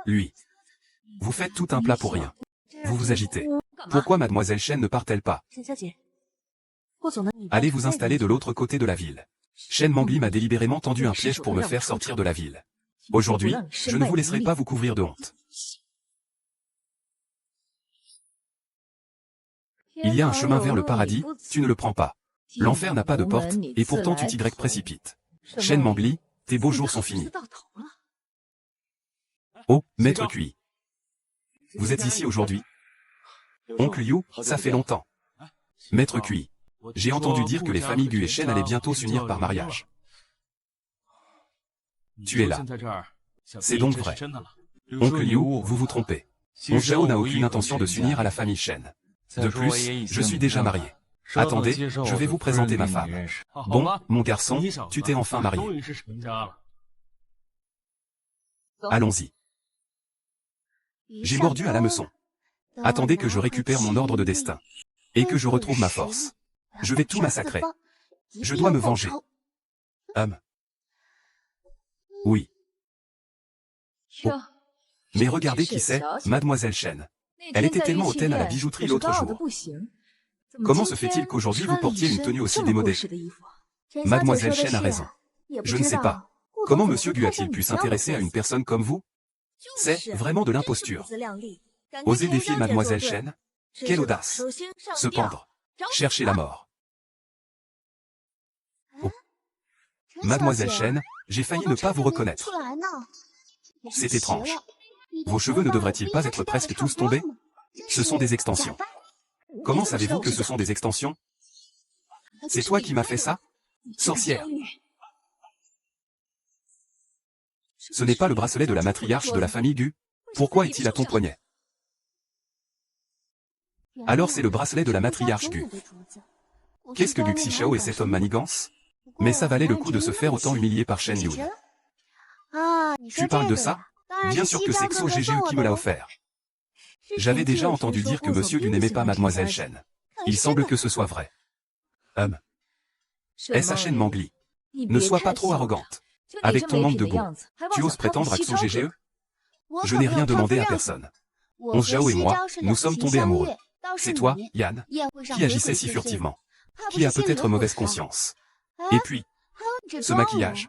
Lui. Vous faites tout un plat pour rien. Vous vous agitez. Pourquoi Mademoiselle Shen ne part-elle pas? Allez vous installer de l'autre côté de la ville. Shen Mangli m'a délibérément tendu un piège pour me faire sortir de la ville. Aujourd'hui, je ne vous laisserai pas vous couvrir de honte. Il y a un chemin vers le paradis, tu ne le prends pas. L'enfer n'a pas de porte, et pourtant tu t'y précipites. Shen Mangli, tes beaux jours sont finis. Oh, maître Cui. Vous êtes ici aujourd'hui? Oncle Yu, ça fait longtemps. Maître Cui. J'ai entendu dire que les familles Gu et Shen allaient bientôt s'unir par mariage. Tu es là. C'est donc vrai. Oncle Yu, vous vous trompez. Oncle Zhao n'a aucune intention de s'unir à la famille Shen. De plus, je suis déjà marié. Attendez, je vais vous présenter ma femme. Bon, mon garçon, tu t'es enfin marié. Allons-y. J'ai mordu à l'hameçon. Attendez que je récupère mon ordre de destin. Et que je retrouve ma force. Je vais tout massacrer. Je dois me venger. Oui. Oh. Mais regardez qui c'est, Mademoiselle Chen. Elle était tellement hautaine à la bijouterie l'autre jour. Comment se fait-il qu'aujourd'hui vous portiez une tenue aussi démodée? Mademoiselle Chen a raison. Je ne sais pas. Comment Monsieur Gu a-t-il pu s'intéresser à une personne comme vous? C'est vraiment de l'imposture. Oser défier Mademoiselle Chen? Quelle audace! Se pendre. Chercher la mort. Oh. Mademoiselle Chen, j'ai failli ne pas vous reconnaître. C'est étrange. Vos cheveux ne devraient-ils pas être presque tous tombés? Ce sont des extensions. Comment savez-vous que ce sont des extensions? C'est toi qui m'as fait ça? Sorcière. Ce n'est pas le bracelet de la matriarche de la famille Gu? Pourquoi est-il à ton poignet? Alors c'est le bracelet de la matriarche Gu. Qu'est-ce que Gu Xichao et cet homme manigance? Mais ça valait le coup de se faire autant humilier par Shen Yun. Tu parles de ça? Bien sûr que c'est Xo GGE qui me l'a offert. J'avais déjà entendu dire que Monsieur Gu n'aimait pas Mademoiselle Chen. Il semble que ce soit vrai. Est-ce à Shen Mangli? Ne sois pas trop arrogante. Avec ton manque de goût, tu oses prétendre à Xo GGE? Je n'ai rien demandé à personne. Onze Zhao et moi, nous sommes tombés amoureux. C'est toi, Yan, qui agissais si furtivement. Qui a peut-être mauvaise conscience. Et puis, ce maquillage.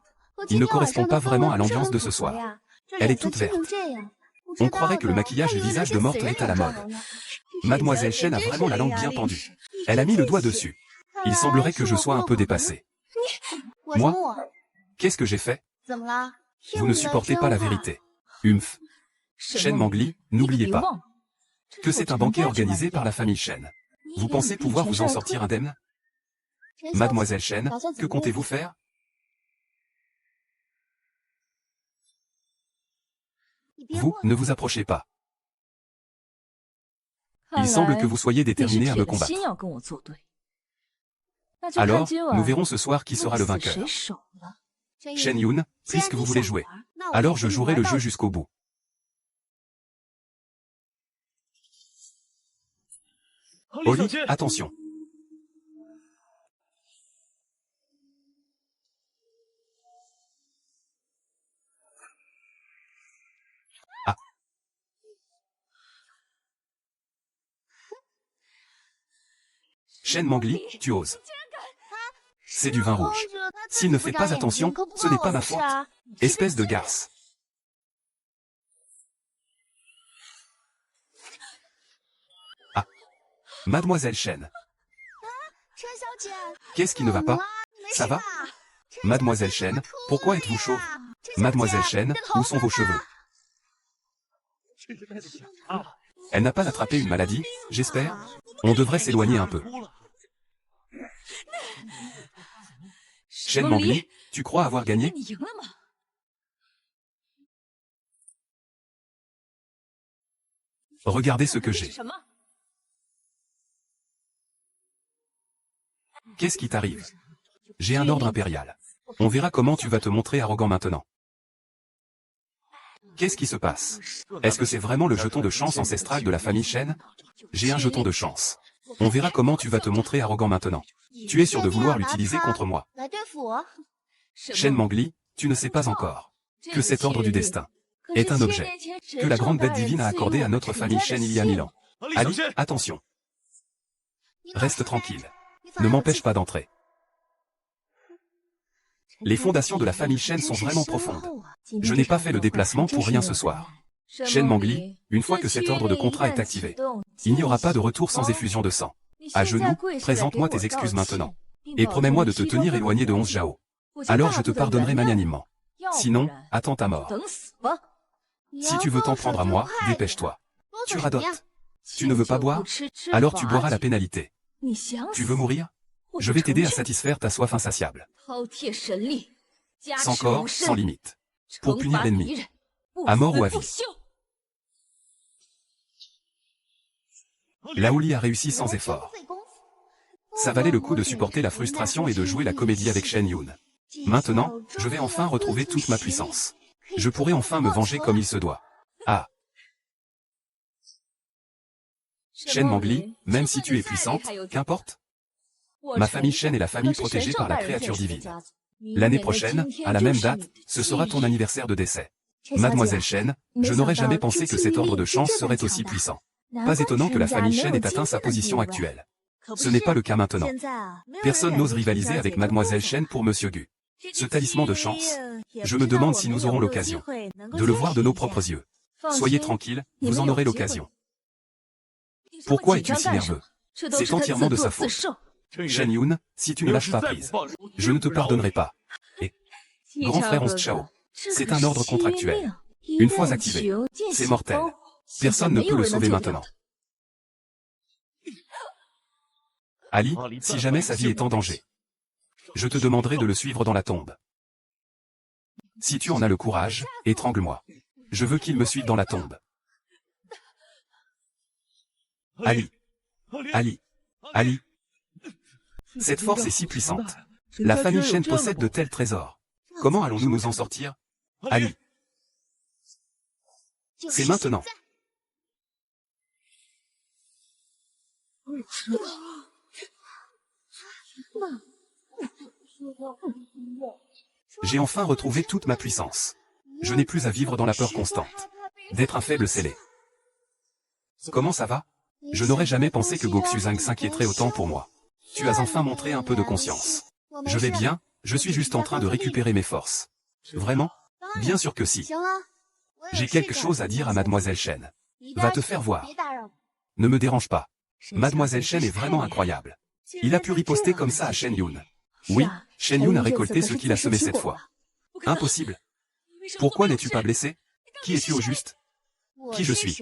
Il ne correspond pas vraiment à l'ambiance de ce soir. Elle est toute verte. On croirait que le maquillage du visage de morte est à la mode. Mademoiselle Chen a vraiment la langue bien pendue. Elle a mis le doigt dessus. Il semblerait que je sois un peu dépassé. Moi? Qu'est-ce que j'ai fait? Vous ne supportez pas la vérité. Humph. Shen Mangli, n'oubliez pas que c'est un banquet organisé par la famille Shen. Vous pensez pouvoir vous en sortir indemne? Mademoiselle Chen, que comptez-vous faire? Vous, ne vous approchez pas. Il semble que vous soyez déterminé à me combattre. Alors, nous verrons ce soir qui sera le vainqueur. Shen Yun, puisque vous voulez jouer, alors je jouerai le jeu jusqu'au bout. Oli, attention. Ah. Shen Mangli, tu oses. C'est du vin rouge. S'il ne fait pas attention, ce n'est pas ma faute. Espèce de garce. Ah. Mademoiselle Chen. Qu'est-ce qui ne va pas? Ça va? Mademoiselle Chen, pourquoi êtes-vous chauve? Mademoiselle Chen, où sont vos cheveux? Elle n'a pas attrapé une maladie, j'espère? On devrait s'éloigner un peu. Shen Mangli, tu crois avoir gagné? Regardez ce que j'ai. Qu'est-ce qui t'arrive? J'ai un ordre impérial. On verra comment tu vas te montrer arrogant maintenant. Qu'est-ce qui se passe? Est-ce que c'est vraiment le jeton de chance ancestral de la famille Shen? J'ai un jeton de chance. On verra comment tu vas te montrer arrogant maintenant. Tu es sûr de vouloir l'utiliser contre moi. Shen Mangli, tu ne sais pas encore que cet ordre du destin est un objet que la grande bête divine a accordé à notre famille Shen il y a 1000 ans. Ali, attention. Reste tranquille. Ne m'empêche pas d'entrer. Les fondations de la famille Shen sont vraiment profondes. Je n'ai pas fait le déplacement pour rien ce soir. Shen Mangli, une fois que cet ordre de contrat est activé, il n'y aura pas de retour sans effusion de sang. À genoux, présente-moi tes excuses maintenant. Et promets-moi de te tenir éloigné de Onze Zhao. Alors je te pardonnerai magnanimement. Sinon, attends ta mort. Si tu veux t'en prendre à moi, dépêche-toi. Tu radotes. Tu ne veux pas boire? Alors tu boiras la pénalité. Tu veux mourir? Je vais t'aider à satisfaire ta soif insatiable. Sans corps, sans limite. Pour punir l'ennemi. À mort ou à vie. Laoli a réussi sans effort. Ça valait le coup de supporter la frustration et de jouer la comédie avec Shen Yun. Maintenant, je vais enfin retrouver toute ma puissance. Je pourrai enfin me venger comme il se doit. Ah. Shen Mangli, même si tu es puissante, qu'importe. Ma famille Shen est la famille protégée par la créature divine. L'année prochaine, à la même date, ce sera ton anniversaire de décès. Mademoiselle Shen, je n'aurais jamais pensé que cet ordre de chance serait aussi puissant. Pas étonnant que la famille Shen ait atteint sa position actuelle. Ce n'est pas le cas maintenant. Personne n'ose rivaliser avec Mademoiselle Shen pour Monsieur Gu. Ce talisman de chance. Je me demande si nous aurons l'occasion de le voir de nos propres yeux. Soyez tranquille, vous en aurez l'occasion. Pourquoi es-tu si nerveux? C'est entièrement de sa faute. Shen Yun, si tu ne lâches pas prise, je ne te pardonnerai pas. Et grand frère 11 Chao, c'est un ordre contractuel. Une fois activé, c'est mortel. Personne ne peut le sauver maintenant. Ali, si jamais sa vie est en danger, je te demanderai de le suivre dans la tombe. Si tu en as le courage, étrangle-moi. Je veux qu'il me suive dans la tombe. Ali. Ali. Ali. Cette force est si puissante. La famille Shen possède de tels trésors. Comment allons-nous nous en sortir? Ali. C'est maintenant. J'ai enfin retrouvé toute ma puissance. Je n'ai plus à vivre dans la peur constante d'être un faible scellé. Comment ça va? Je n'aurais jamais pensé que Goxuzang s'inquiéterait autant pour moi. Tu as enfin montré un peu de conscience. Je vais bien, je suis juste en train de récupérer mes forces. Vraiment? Bien sûr que si. J'ai quelque chose à dire à Mademoiselle Shen. Va te faire voir. Ne me dérange pas. Mademoiselle Shen est vraiment incroyable. Il a pu riposter comme ça à Shen Yun. Oui, Shen Yun a récolté ce qu'il a semé cette fois. Impossible. Pourquoi n'es-tu pas blessé? Qui es-tu au juste? Qui je suis?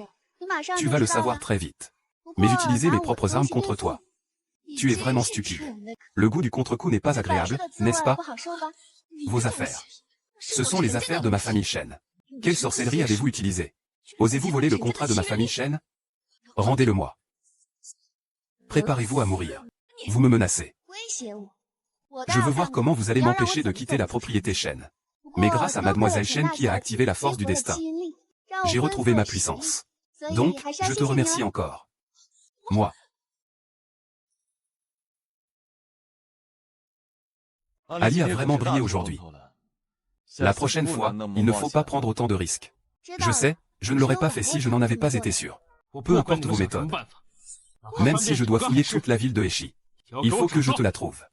Tu vas le savoir très vite. Mais utiliser mes propres armes contre toi. Tu es vraiment stupide. Le goût du contre-coup n'est pas agréable, n'est-ce pas? Vos affaires. Ce sont les affaires de ma famille Shen. Quelle sorcellerie avez-vous utilisée? Osez-vous voler le contrat de ma famille Shen? Rendez-le-moi. Préparez-vous à mourir. Vous me menacez. Je veux voir comment vous allez m'empêcher de quitter la propriété Shen. Mais grâce à Mademoiselle Shen qui a activé la force du destin, j'ai retrouvé ma puissance. Donc, je te remercie encore. Moi. Ali a vraiment brillé aujourd'hui. La prochaine fois, il ne faut pas prendre autant de risques. Je sais, je ne l'aurais pas fait si je n'en avais pas été sûr. Peu importe vos méthodes. Même si je dois fouiller toute la ville de Heshi. Il faut que je te la trouve.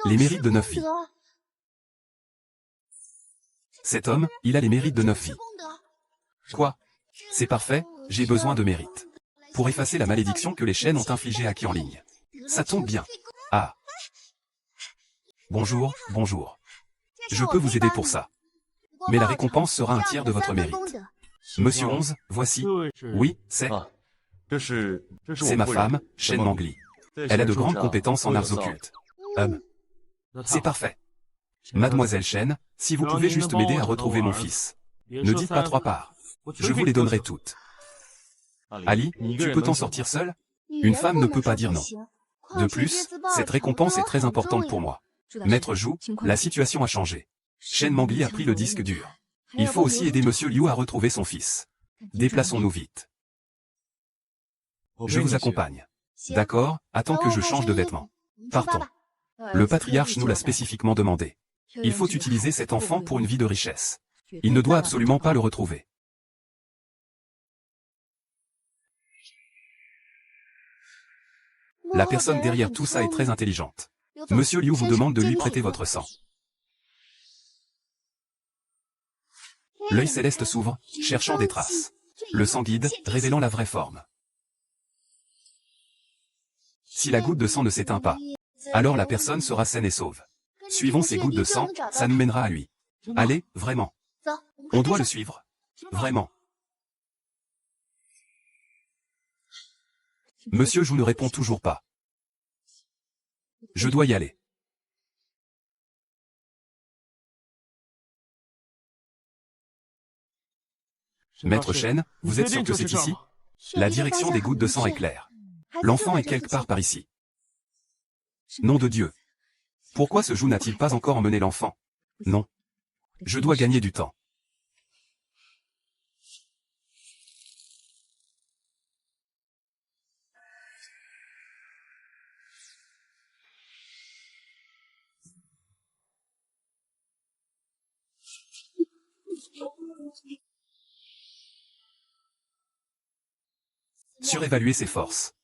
Les mérites de 9 vies. Cet homme, il a les mérites de 9 vies. Quoi? C'est parfait, j'ai besoin de mérites. Pour effacer la malédiction que les Shen ont infligée à qui en ligne. Ça tombe bien. Ah. Bonjour, bonjour. Je peux vous aider pour ça. Mais la récompense sera un tiers de votre mérite. Monsieur 11, voici. Oui, c'est ma femme, Shen Mangli. Elle a de grandes compétences en arts occultes. C'est parfait. Mademoiselle Shen, si vous pouvez juste m'aider à retrouver mon fils. Ne dites pas 3 parts. Je vous les donnerai toutes. Ali, tu peux t'en sortir seul? Une femme ne peut pas dire non. De plus, cette récompense est très importante pour moi. Maître Zhu, la situation a changé. Shen Mangli a pris le disque dur. Il faut aussi aider Monsieur Liu à retrouver son fils. Déplaçons-nous vite. Je vous accompagne. D'accord, attends que je change de vêtements. Partons. Le patriarche nous l'a spécifiquement demandé. Il faut utiliser cet enfant pour une vie de richesse. Il ne doit absolument pas le retrouver. La personne derrière tout ça est très intelligente. Monsieur Liu vous demande de lui prêter votre sang. L'œil céleste s'ouvre, cherchant des traces. Le sang guide, révélant la vraie forme. Si la goutte de sang ne s'éteint pas, alors la personne sera saine et sauve. Suivons ces gouttes de sang, ça nous mènera à lui. Allez, vraiment. On doit le suivre. Vraiment. Monsieur Zhu ne répond toujours pas. Je dois y aller. Maître Shen, vous êtes sûr que c'est ici? La direction des gouttes de sang est claire. L'enfant est quelque part par ici. Nom de Dieu. Pourquoi ce Zhu n'a-t-il pas encore emmené l'enfant? Non. Je dois gagner du temps. surévaluer ses forces.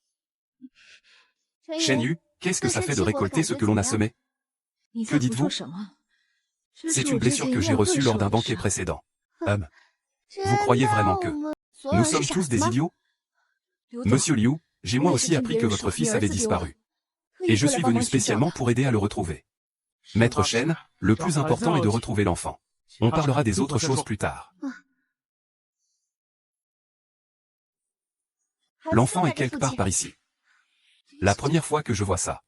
Shen Yu, qu'est-ce que ça fait de récolter ce que l'on a semé? Que dites-vous? C'est une blessure que j'ai reçue lors d'un banquet précédent. Vous croyez vraiment que nous sommes tous des idiots? Monsieur Liu, j'ai moi aussi appris que votre fils avait disparu. Et je suis venu spécialement pour aider à le retrouver. Maître Shen, le plus important est de retrouver l'enfant. On parlera des autres choses plus tard. L'enfant est quelque part par ici. La première fois que je vois ça.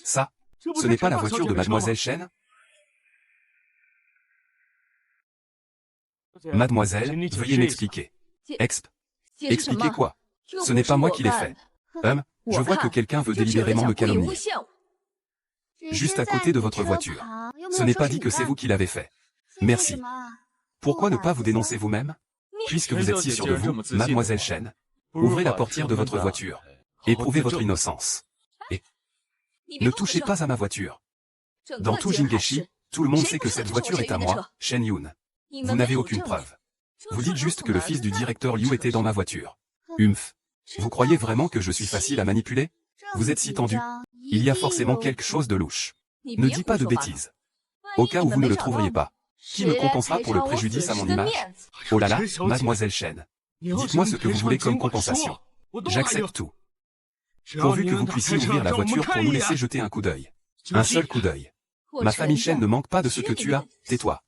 Ça, ce n'est pas la voiture de Mademoiselle Shen? Mademoiselle, veuillez m'expliquer. Expliquer quoi? Ce n'est pas moi qui l'ai fait. Je vois que quelqu'un veut délibérément me calomnier. Juste à côté de votre voiture. Ce n'est pas dit que c'est vous qui l'avez fait. Merci. Pourquoi ne pas vous dénoncer vous-même? Puisque vous êtes si sûre de vous, Mademoiselle Shen. Ouvrez la portière de votre voiture. Et prouvez votre innocence. Et ne touchez pas à ma voiture. Dans tout Jingeshi, tout le monde sait que cette voiture est à moi, Shen Yun. Vous n'avez aucune preuve. Vous dites juste que le fils du directeur Liu était dans ma voiture. Vous croyez vraiment que je suis facile à manipuler? Vous êtes si tendu. Il y a forcément quelque chose de louche. Ne dis pas de bêtises. Au cas où vous ne le trouveriez pas. Qui me compensera pour le préjudice à mon image? Oh là là, Mademoiselle Shen. Dites-moi ce que vous voulez comme compensation. J'accepte tout. Pourvu que vous puissiez ouvrir la voiture pour nous laisser jeter un coup d'œil. Un seul coup d'œil. Ma famille Shen ne manque pas de ce que tu as, tais-toi.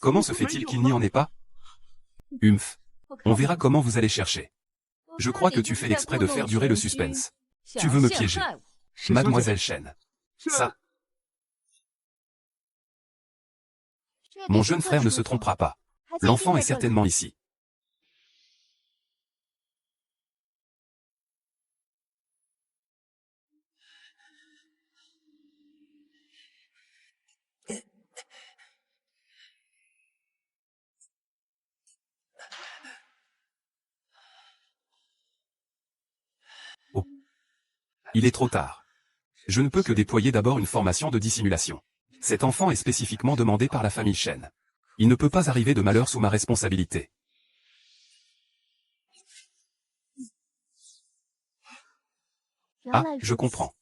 Comment se fait-il qu'il n'y en ait pas? On verra comment vous allez chercher. Je crois que tu fais exprès de faire durer le suspense. Tu veux me piéger. Mademoiselle Shen. Ça. Mon jeune frère ne se trompera pas. L'enfant est certainement ici. Oh. Il est trop tard. Je ne peux que déployer d'abord une formation de dissimulation. Cet enfant est spécifiquement demandé par la famille Shen. Il ne peut pas arriver de malheur sous ma responsabilité. Ah, je comprends.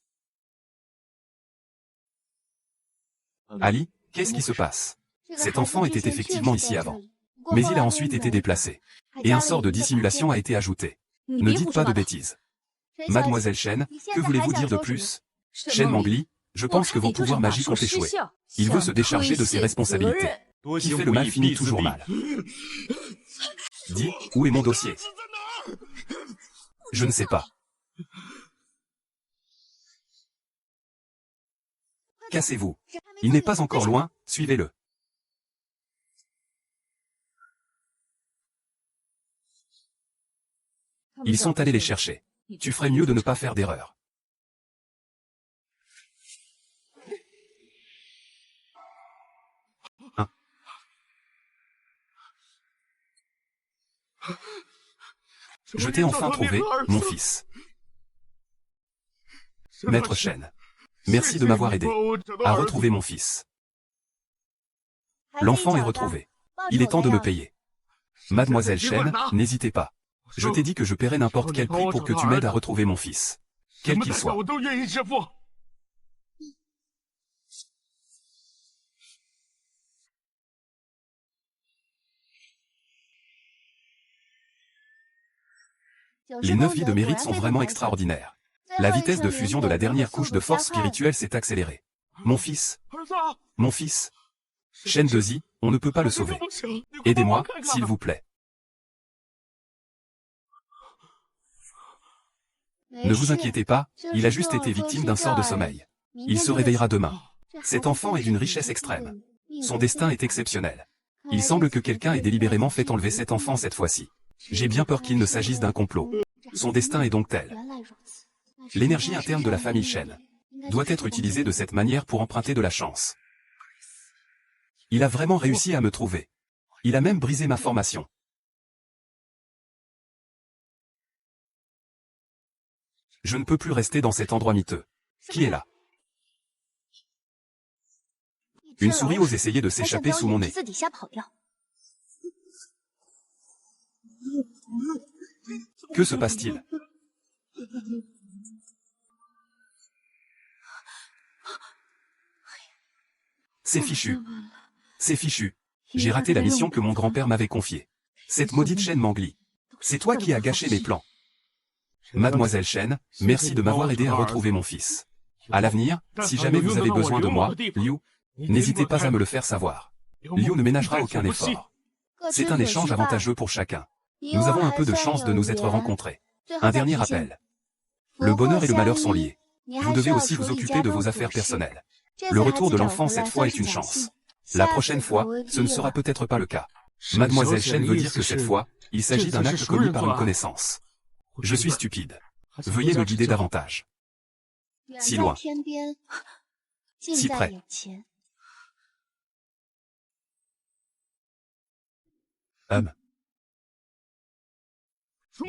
Ali, qu'est-ce qui se passe? Cet enfant était effectivement ici avant. Mais il a ensuite été déplacé. Et un sort de dissimulation a été ajouté. Ne dites pas de bêtises. Mademoiselle Shen, que voulez-vous dire de plus? Shen Mangli, je pense que vos pouvoirs magiques ont échoué. Il veut se décharger de ses responsabilités. Qui fait le mal finit toujours mal. Dis, où est mon dossier? Je ne sais pas. Cassez-vous. Il n'est pas encore loin, suivez-le. Ils sont allés les chercher. Tu ferais mieux de ne pas faire d'erreur. Je t'ai enfin trouvé, mon fils. Maître Shen. Merci de m'avoir aidé à retrouver mon fils. L'enfant est retrouvé. Il est temps de me payer. Mademoiselle Shen, n'hésitez pas. Je t'ai dit que je paierai n'importe quel prix pour que tu m'aides à retrouver mon fils. Quel qu'il soit. Les 9 vies de mérite sont vraiment extraordinaires. La vitesse de fusion de la dernière couche de force spirituelle s'est accélérée. Mon fils. Mon fils. Shen Dezi, on ne peut pas le sauver. Aidez-moi, s'il vous plaît. Ne vous inquiétez pas, il a juste été victime d'un sort de sommeil. Il se réveillera demain. Cet enfant est d'une richesse extrême. Son destin est exceptionnel. Il semble que quelqu'un ait délibérément fait enlever cet enfant cette fois-ci. J'ai bien peur qu'il ne s'agisse d'un complot. Son destin est donc tel. L'énergie interne de la famille Shen doit être utilisée de cette manière pour emprunter de la chance. Il a vraiment réussi à me trouver. Il a même brisé ma formation. Je ne peux plus rester dans cet endroit miteux. Qui est là? Une souris ose essayer de s'échapper sous mon nez. Que se passe-t-il? C'est fichu. C'est fichu. J'ai raté la mission que mon grand-père m'avait confiée. Cette maudite Shen Mangli. C'est toi qui as gâché mes plans. Mademoiselle Shen, merci de m'avoir aidé à retrouver mon fils. À l'avenir, si jamais vous avez besoin de moi, Liu, n'hésitez pas à me le faire savoir. Liu ne ménagera aucun effort. C'est un échange avantageux pour chacun. Nous avons un peu de chance de nous être rencontrés. Un dernier rappel. Le bonheur et le malheur sont liés. Vous devez aussi vous occuper de vos affaires personnelles. Le retour de l'enfant cette fois est une chance. La prochaine fois, ce ne sera peut-être pas le cas. Mademoiselle Shen veut dire que cette fois, il s'agit d'un acte commis par une connaissance. Je suis stupide. Veuillez me guider davantage. Si loin. Si près.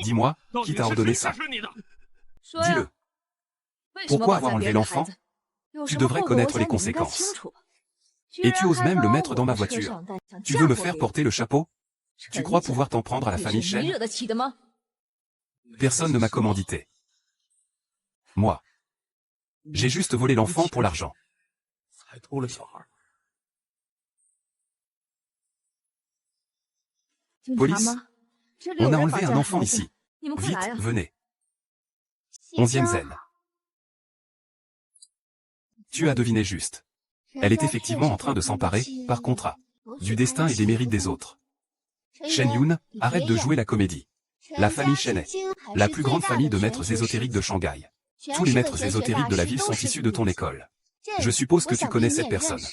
Dis-moi, qui t'a ordonné ça? Dis-le. Pourquoi avoir enlevé l'enfant? Tu devrais connaître les conséquences. Et tu oses même le mettre dans ma voiture. Tu veux me faire porter le chapeau? Tu crois pouvoir t'en prendre à la famille Shen? Personne ne m'a commandité. Moi. J'ai juste volé l'enfant pour l'argent. Police? On a enlevé un enfant ici. Vite, venez. 11e zen. Tu as deviné juste. Elle est effectivement en train de s'emparer, par contrat, du destin et des mérites des autres. Shen Yun, arrête de jouer la comédie. La famille Shen est la plus grande famille de maîtres ésotériques de Shanghai. Tous les maîtres ésotériques de la ville sont issus de ton école. Je suppose que tu connais cette personne.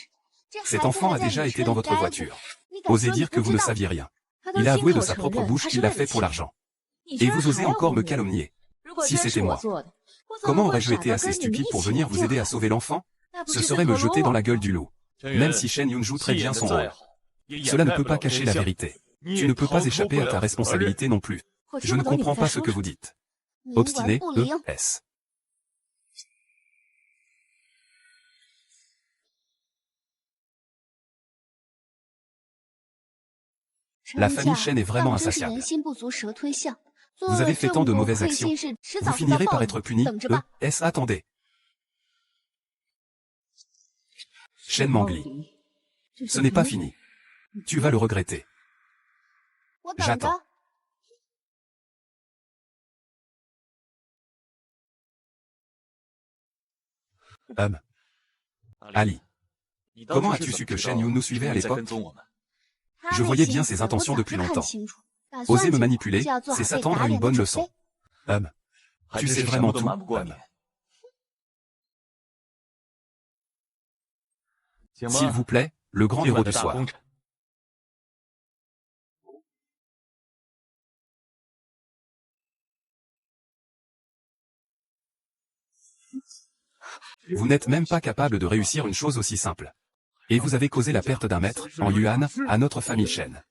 Cet enfant a déjà été dans votre voiture. Osez dire que vous ne saviez rien. Il a avoué de sa propre bouche qu'il l'a fait pour l'argent. Et vous osez encore me calomnier. Si c'était moi, comment aurais-je été assez stupide pour venir vous aider à sauver l'enfant? Ce serait me jeter dans la gueule du loup. Même si Shen Yun joue très bien son rôle. Cela ne peut pas cacher la vérité. Tu ne peux pas échapper à ta responsabilité non plus. Je ne comprends pas ce que vous dites. Obstiné, E.S. La famille Shen est vraiment insatiable. Vous avez fait tant de mauvaises actions. Vous finirez par être puni. E.S. Attendez. Shen Mangli. Ce n'est pas fini. Tu vas le regretter. J'attends. Ali. Comment as-tu su que Shen Yun nous suivait à l'époque? Je voyais bien ses intentions depuis longtemps. Oser me manipuler, c'est s'attendre à une bonne leçon. Tu sais vraiment tout, S'il vous plaît, le grand héros du soir. Vous n'êtes même pas capable de réussir une chose aussi simple. Et vous avez causé la perte d'un maître, en Yuan, à notre famille Shen.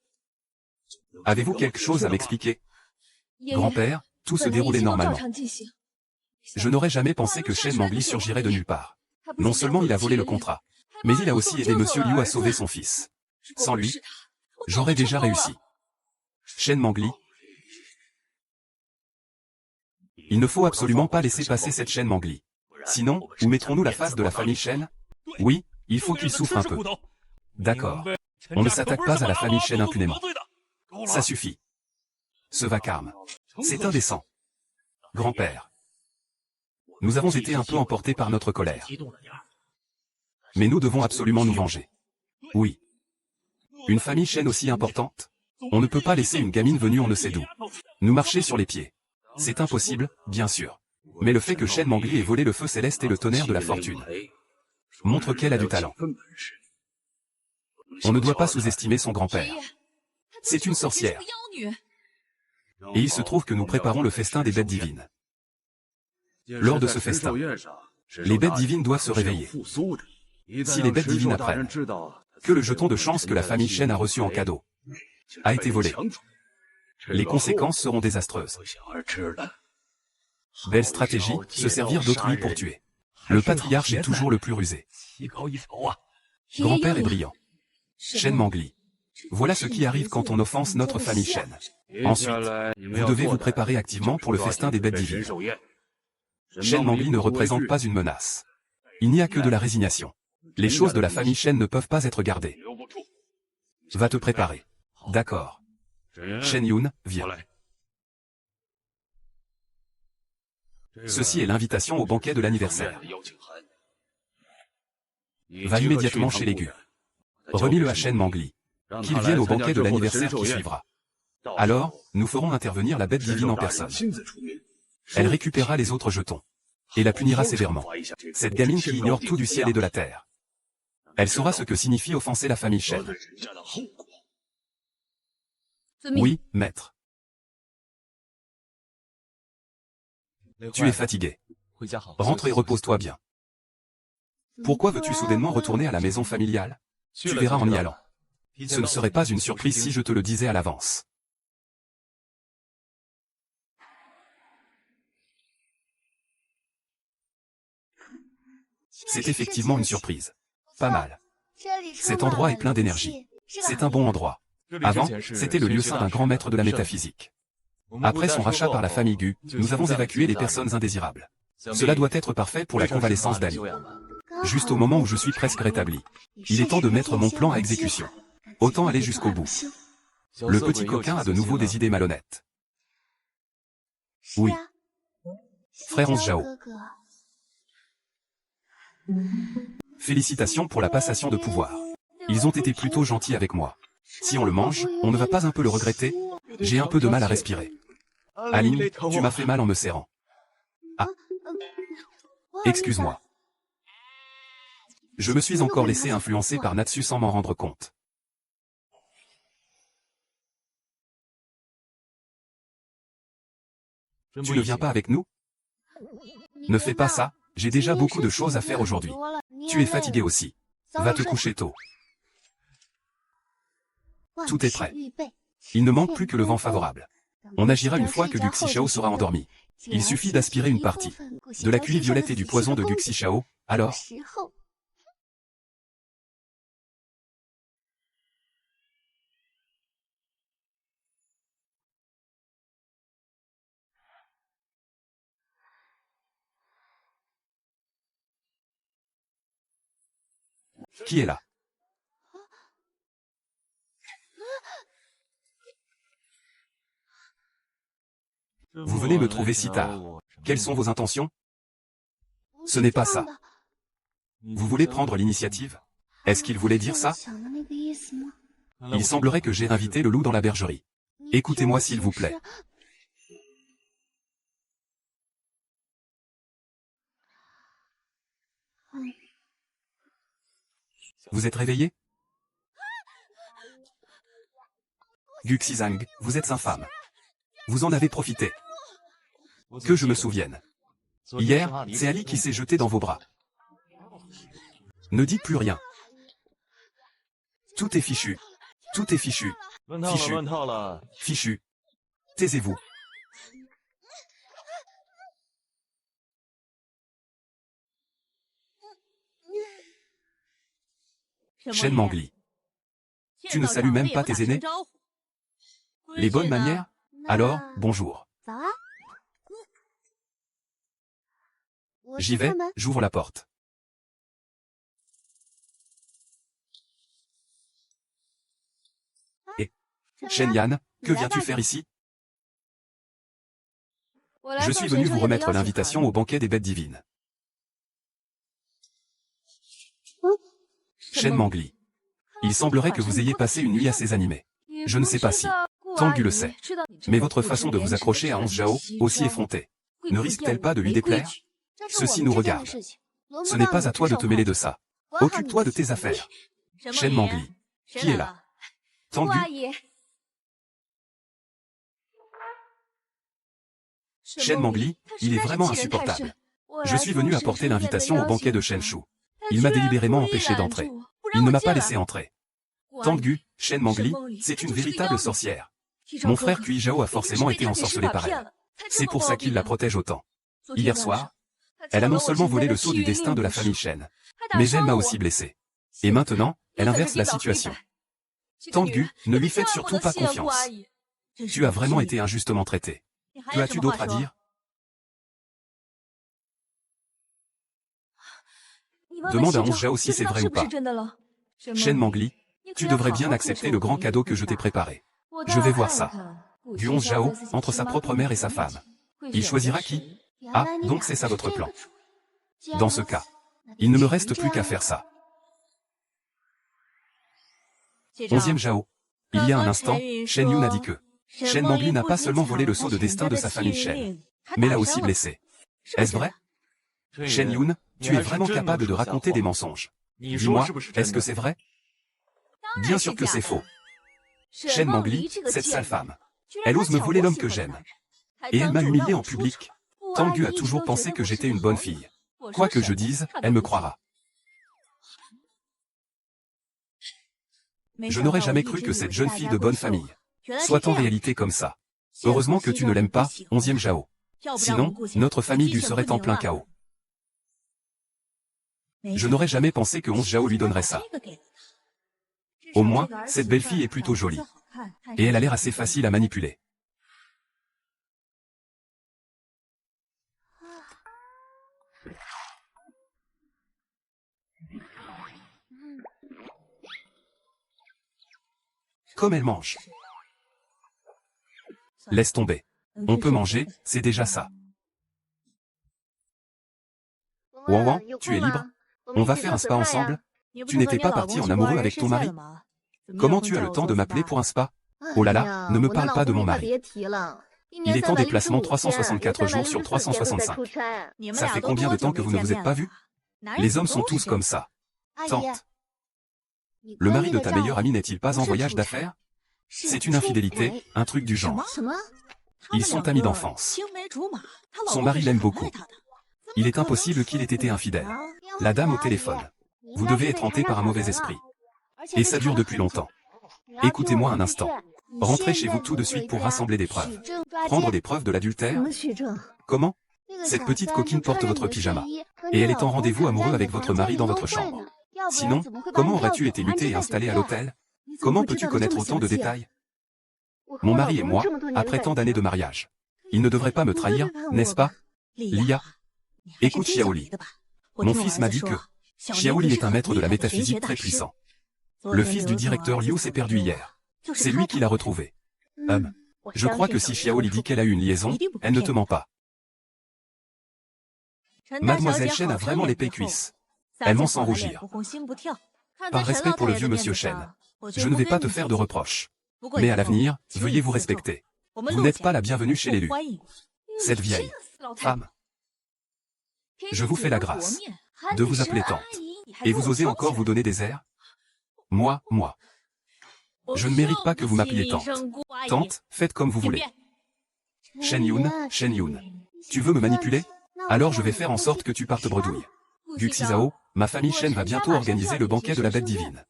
Avez-vous quelque chose à m'expliquer? Grand-père, tout se déroulait normalement. Je n'aurais jamais pensé que Shen Mangli surgirait de nulle part. Non seulement il a volé le contrat, mais il a aussi aidé Monsieur Liu à sauver son fils. Sans lui, j'aurais déjà réussi. Shen Mangli. Il ne faut absolument pas laisser passer cette Shen Mangli. Sinon, où mettrons-nous la face de la famille Shen? Oui, il faut qu'il souffre un peu. D'accord. On ne s'attaque pas à la famille Shen impunément. Ça suffit. Ce vacarme. C'est indécent. Grand-père. Nous avons été un peu emportés par notre colère. Mais nous devons absolument nous venger. Oui. Une famille Shen aussi importante? On ne peut pas laisser une gamine venue on ne sait d'où nous marcher sur les pieds. C'est impossible, bien sûr. Mais le fait que Shen Mangli ait volé le feu céleste et le tonnerre de la fortune montre qu'elle a du talent. On ne doit pas sous-estimer son grand-père. C'est une sorcière. Et il se trouve que nous préparons le festin des bêtes divines. Lors de ce festin, les bêtes divines doivent se réveiller. Si les bêtes divines apprennent que le jeton de chance que la famille Shen a reçu en cadeau a été volé. Les conséquences seront désastreuses. Belle stratégie, se servir d'autrui pour tuer. Le patriarche est toujours le plus rusé. Grand-père est brillant. Shen Mangli. Voilà ce qui arrive quand on offense notre famille Shen. Ensuite, vous devez vous préparer activement pour le festin des bêtes divines. Shen Mangli ne représente pas une menace. Il n'y a que de la résignation. Les choses de la famille Shen ne peuvent pas être gardées. Va te préparer. D'accord. Shen Yun, viens. Ceci est l'invitation au banquet de l'anniversaire. Va immédiatement chez les Gu. Remis-le à Shen Mangli. Qu'il vienne au banquet de l'anniversaire qui suivra. Alors, nous ferons intervenir la bête divine en personne. Elle récupérera les autres jetons. Et la punira sévèrement. Cette gamine qui ignore tout du ciel et de la terre. Elle saura ce que signifie offenser la famille Shen. Oui, maître. Tu es fatigué. Rentre et repose-toi bien. Pourquoi veux-tu soudainement retourner à la maison familiale? Tu verras en y allant. Ce ne serait pas une surprise si je te le disais à l'avance. C'est effectivement une surprise. Pas mal. Cet endroit est plein d'énergie. C'est un bon endroit. Avant, c'était le lieu saint d'un grand maître de la métaphysique. Après son rachat par la famille Gu, nous avons évacué les personnes indésirables. Cela doit être parfait pour la convalescence d'Ali. Juste au moment où je suis presque rétabli. Il est temps de mettre mon plan à exécution. Autant aller jusqu'au bout. Le petit coquin a de nouveau des idées malhonnêtes. Oui. Frère Onze Zhao. Félicitations pour la passation de pouvoir. Ils ont été plutôt gentils avec moi. Si on le mange, on ne va pas un peu le regretter? J'ai un peu de mal à respirer. Aline, tu m'as fait mal en me serrant. Ah. Excuse-moi. Je me suis encore laissé influencer par Natsu sans m'en rendre compte. Tu ne viens pas avec nous? Ne fais pas ça, j'ai déjà beaucoup de choses à faire aujourd'hui. Tu es fatigué aussi. Va te coucher tôt. Tout est prêt. Il ne manque plus que le vent favorable. On agira une fois que Gu Xichao sera endormi. Il suffit d'aspirer une partie de la cuille violette et du poison de Gu Xichao, alors... Qui est là? Vous venez me trouver si tard. Quelles sont vos intentions? Ce n'est pas ça. Vous voulez prendre l'initiative? Est-ce qu'il voulait dire ça? Il semblerait que j'ai invité le loup dans la bergerie. Écoutez-moi s'il vous plaît. Vous êtes réveillé? Gu Xizang, vous êtes infâme. Vous en avez profité. Que je me souvienne. Hier, c'est Ali qui s'est jeté dans vos bras. Ne dites plus rien. Tout est fichu. Tout est fichu. Fichu. Fichu. Taisez-vous. Shen Mangli. Tu ne salues même pas tes aînés? Les bonnes manières? Alors, bonjour. J'y vais, j'ouvre la porte. Et Shen Yan, que viens-tu faire ici? Je suis venu vous remettre l'invitation au banquet des bêtes divines. Shen Mangli. Il semblerait que vous ayez passé une nuit assez animée. Je ne sais pas si Tangu le sait. Mais votre façon de vous accrocher à Onze Zhao, aussi effrontée, ne risque-t-elle pas de lui déplaire? Ceci nous regarde. Ce n'est pas à toi de te mêler de ça. Occupe-toi de tes affaires. Shen Mangli. Qui est là? Tangu? Shen Mangli, il est vraiment insupportable. Je suis venu apporter l'invitation au banquet de Shen Shu. Il m'a délibérément empêché d'entrer. Il ne m'a pas laissé entrer. Tengu, Shen Mangli, c'est une véritable sorcière. Mon frère Kui Zhao a forcément été ensorcelé par elle. C'est pour ça qu'il la protège autant. Hier soir, elle a non seulement volé le sceau du destin de la famille Shen, mais elle m'a aussi blessé. Et maintenant, elle inverse la situation. Tengu, ne lui faites surtout pas confiance. Tu as vraiment été injustement traité. Que as-tu d'autre à dire? Demande à Onze Zhao si c'est vrai ou pas. Shen Mangli, tu devrais bien accepter le grand cadeau que je t'ai préparé. Je vais voir ça. Du Onze Zhao, entre sa propre mère et sa femme. Il choisira qui? Ah, donc c'est ça votre plan. Dans ce cas, il ne me reste plus qu'à faire ça. 11e Zhao. Il y a un instant, Shen Yun a dit que Shen Mangli n'a pas seulement volé le sceau de destin de sa famille Shen, mais l'a aussi blessé. Est-ce vrai? Shen Yun, tu es vraiment capable de raconter des mensonges. Dis-moi, est-ce que c'est vrai? Bien sûr que c'est faux. Shen Mangli, cette sale femme. Elle ose me voler l'homme que j'aime. Et elle m'a humilié en public. Tengu a toujours pensé que j'étais une bonne fille. Quoi que je dise, elle me croira. Je n'aurais jamais cru que cette jeune fille de bonne famille soit en réalité comme ça. Heureusement que tu ne l'aimes pas, 11e Zhao. Sinon, notre famille lui serait en plein chaos. Je n'aurais jamais pensé que 11 Zhao lui donnerait ça. Au moins, cette belle fille est plutôt jolie. Et elle a l'air assez facile à manipuler. Comme elle mange. Laisse tomber. On peut manger, c'est déjà ça. Wan Wan, tu es libre? On va faire un spa ensemble? Tu n'étais pas parti en amoureux avec ton mari? Comment tu as le temps de m'appeler pour un spa? Oh là là, ne me parle pas de mon mari. Il est en déplacement 364 jours sur 365. Ça fait combien de temps que vous ne vous êtes pas vus? Les hommes sont tous comme ça. Tante. Le mari de ta meilleure amie n'est-il pas en voyage d'affaires? C'est une infidélité, un truc du genre. Ils sont amis d'enfance. Son mari l'aime beaucoup. Il est impossible qu'il ait été infidèle. La dame au téléphone. Vous devez être hanté par un mauvais esprit. Et ça dure depuis longtemps. Écoutez-moi un instant. Rentrez chez vous tout de suite pour rassembler des preuves. Prendre des preuves de l'adultère? Comment? Cette petite coquine porte votre pyjama. Et elle est en rendez-vous amoureux avec votre mari dans votre chambre. Sinon, comment aurais-tu été muté et installé à l'hôtel? Comment peux-tu connaître autant de détails? Mon mari et moi, après tant d'années de mariage. Il ne devrait pas me trahir, n'est-ce pas? Lia. Écoute Xiaoli. Mon fils m'a dit que Xiaoli est un maître de la métaphysique très puissant. Le fils du directeur Liu s'est perdu hier. C'est lui qui l'a retrouvé. Je crois que si Xiaoli dit qu'elle a eu une liaison, elle ne te ment pas. Mademoiselle Shen a vraiment l'épée cuisse. Elle ment sans rougir. Par respect pour le vieux monsieur Shen, je ne vais pas te faire de reproches. Mais à l'avenir, veuillez vous respecter. Vous n'êtes pas la bienvenue chez l'élu. Cette vieille femme. Je vous fais la grâce de vous appeler tante. Et vous osez encore vous donner des airs? Moi. Je ne mérite pas que vous m'appeliez tante. Tante, faites comme vous voulez. Shen Yun, tu veux me manipuler? Alors je vais faire en sorte que tu partes bredouille. Du Xizao, ma famille Shen va bientôt organiser le banquet de la bête divine.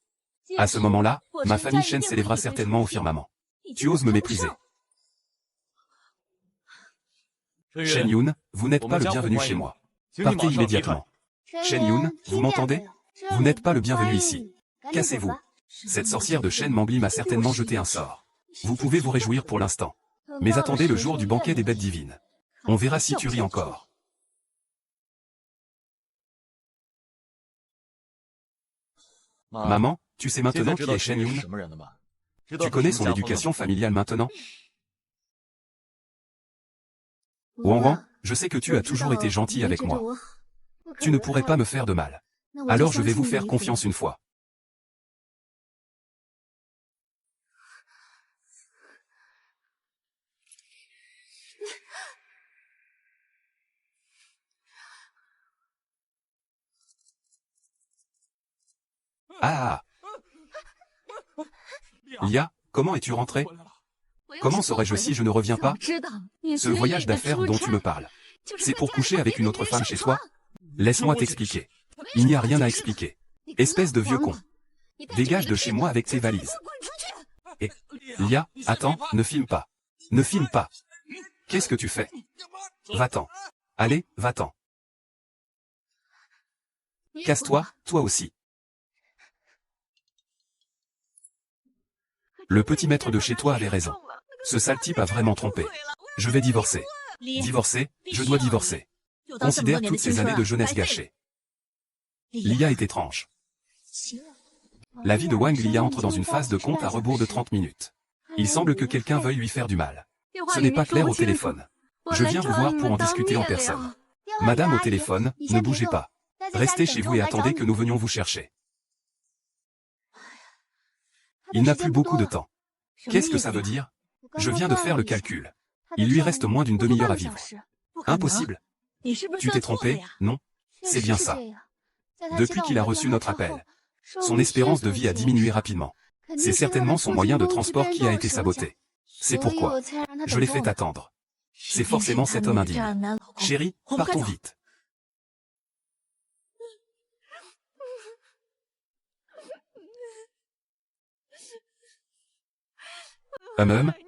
À ce moment-là, ma famille Shen s'élèvera certainement au firmament. Tu oses me mépriser. Shen Yun, vous n'êtes pas le bienvenu chez moi. Partez immédiatement. Shen Yun, vous m'entendez? Vous n'êtes pas le bienvenu ici. Cassez-vous. Cette sorcière de Shen Mangli m'a certainement jeté un sort. Vous pouvez vous réjouir pour l'instant. Mais attendez le jour du banquet des bêtes divines. On verra si tu ris encore. Maman, tu sais maintenant qui est Shen Yun? Tu connais son éducation familiale maintenant? Wan Wan, je sais que tu as toujours été gentil avec moi. Tu ne pourrais pas me faire de mal. Alors je vais vous faire confiance une fois. Ah! Lia, comment es-tu rentrée? Comment saurais-je si je ne reviens pas? Ce voyage d'affaires dont tu me parles, c'est pour coucher avec une autre femme chez toi? Laisse-moi t'expliquer. Il n'y a rien à expliquer. Espèce de vieux con. Dégage de chez moi avec tes valises. Et, Lia, attends, ne filme pas. Ne filme pas. Qu'est-ce que tu fais? Va-t'en. Allez, va-t'en. Casse-toi, toi aussi. Le petit maître de chez toi avait raison. Ce sale type a vraiment trompé. Je vais divorcer. Divorcer, je dois divorcer. Considère toutes ces années de jeunesse gâchées. Lia est étrange. La vie de Wang Lia entre dans une phase de compte à rebours de 30 minutes. Il semble que quelqu'un veuille lui faire du mal. Ce n'est pas clair au téléphone. Je viens vous voir pour en discuter en personne. Madame au téléphone, ne bougez pas. Restez chez vous et attendez que nous venions vous chercher. Il n'a plus beaucoup de temps. Qu'est-ce que ça veut dire? Je viens de faire le calcul. Il lui reste moins d'une demi-heure à vivre. Impossible. Tu t'es trompé, non? C'est bien ça. Depuis qu'il a reçu notre appel, son espérance de vie a diminué rapidement. C'est certainement son moyen de transport qui a été saboté. C'est pourquoi je l'ai fait attendre. C'est forcément cet homme indigne. Chérie, partons vite.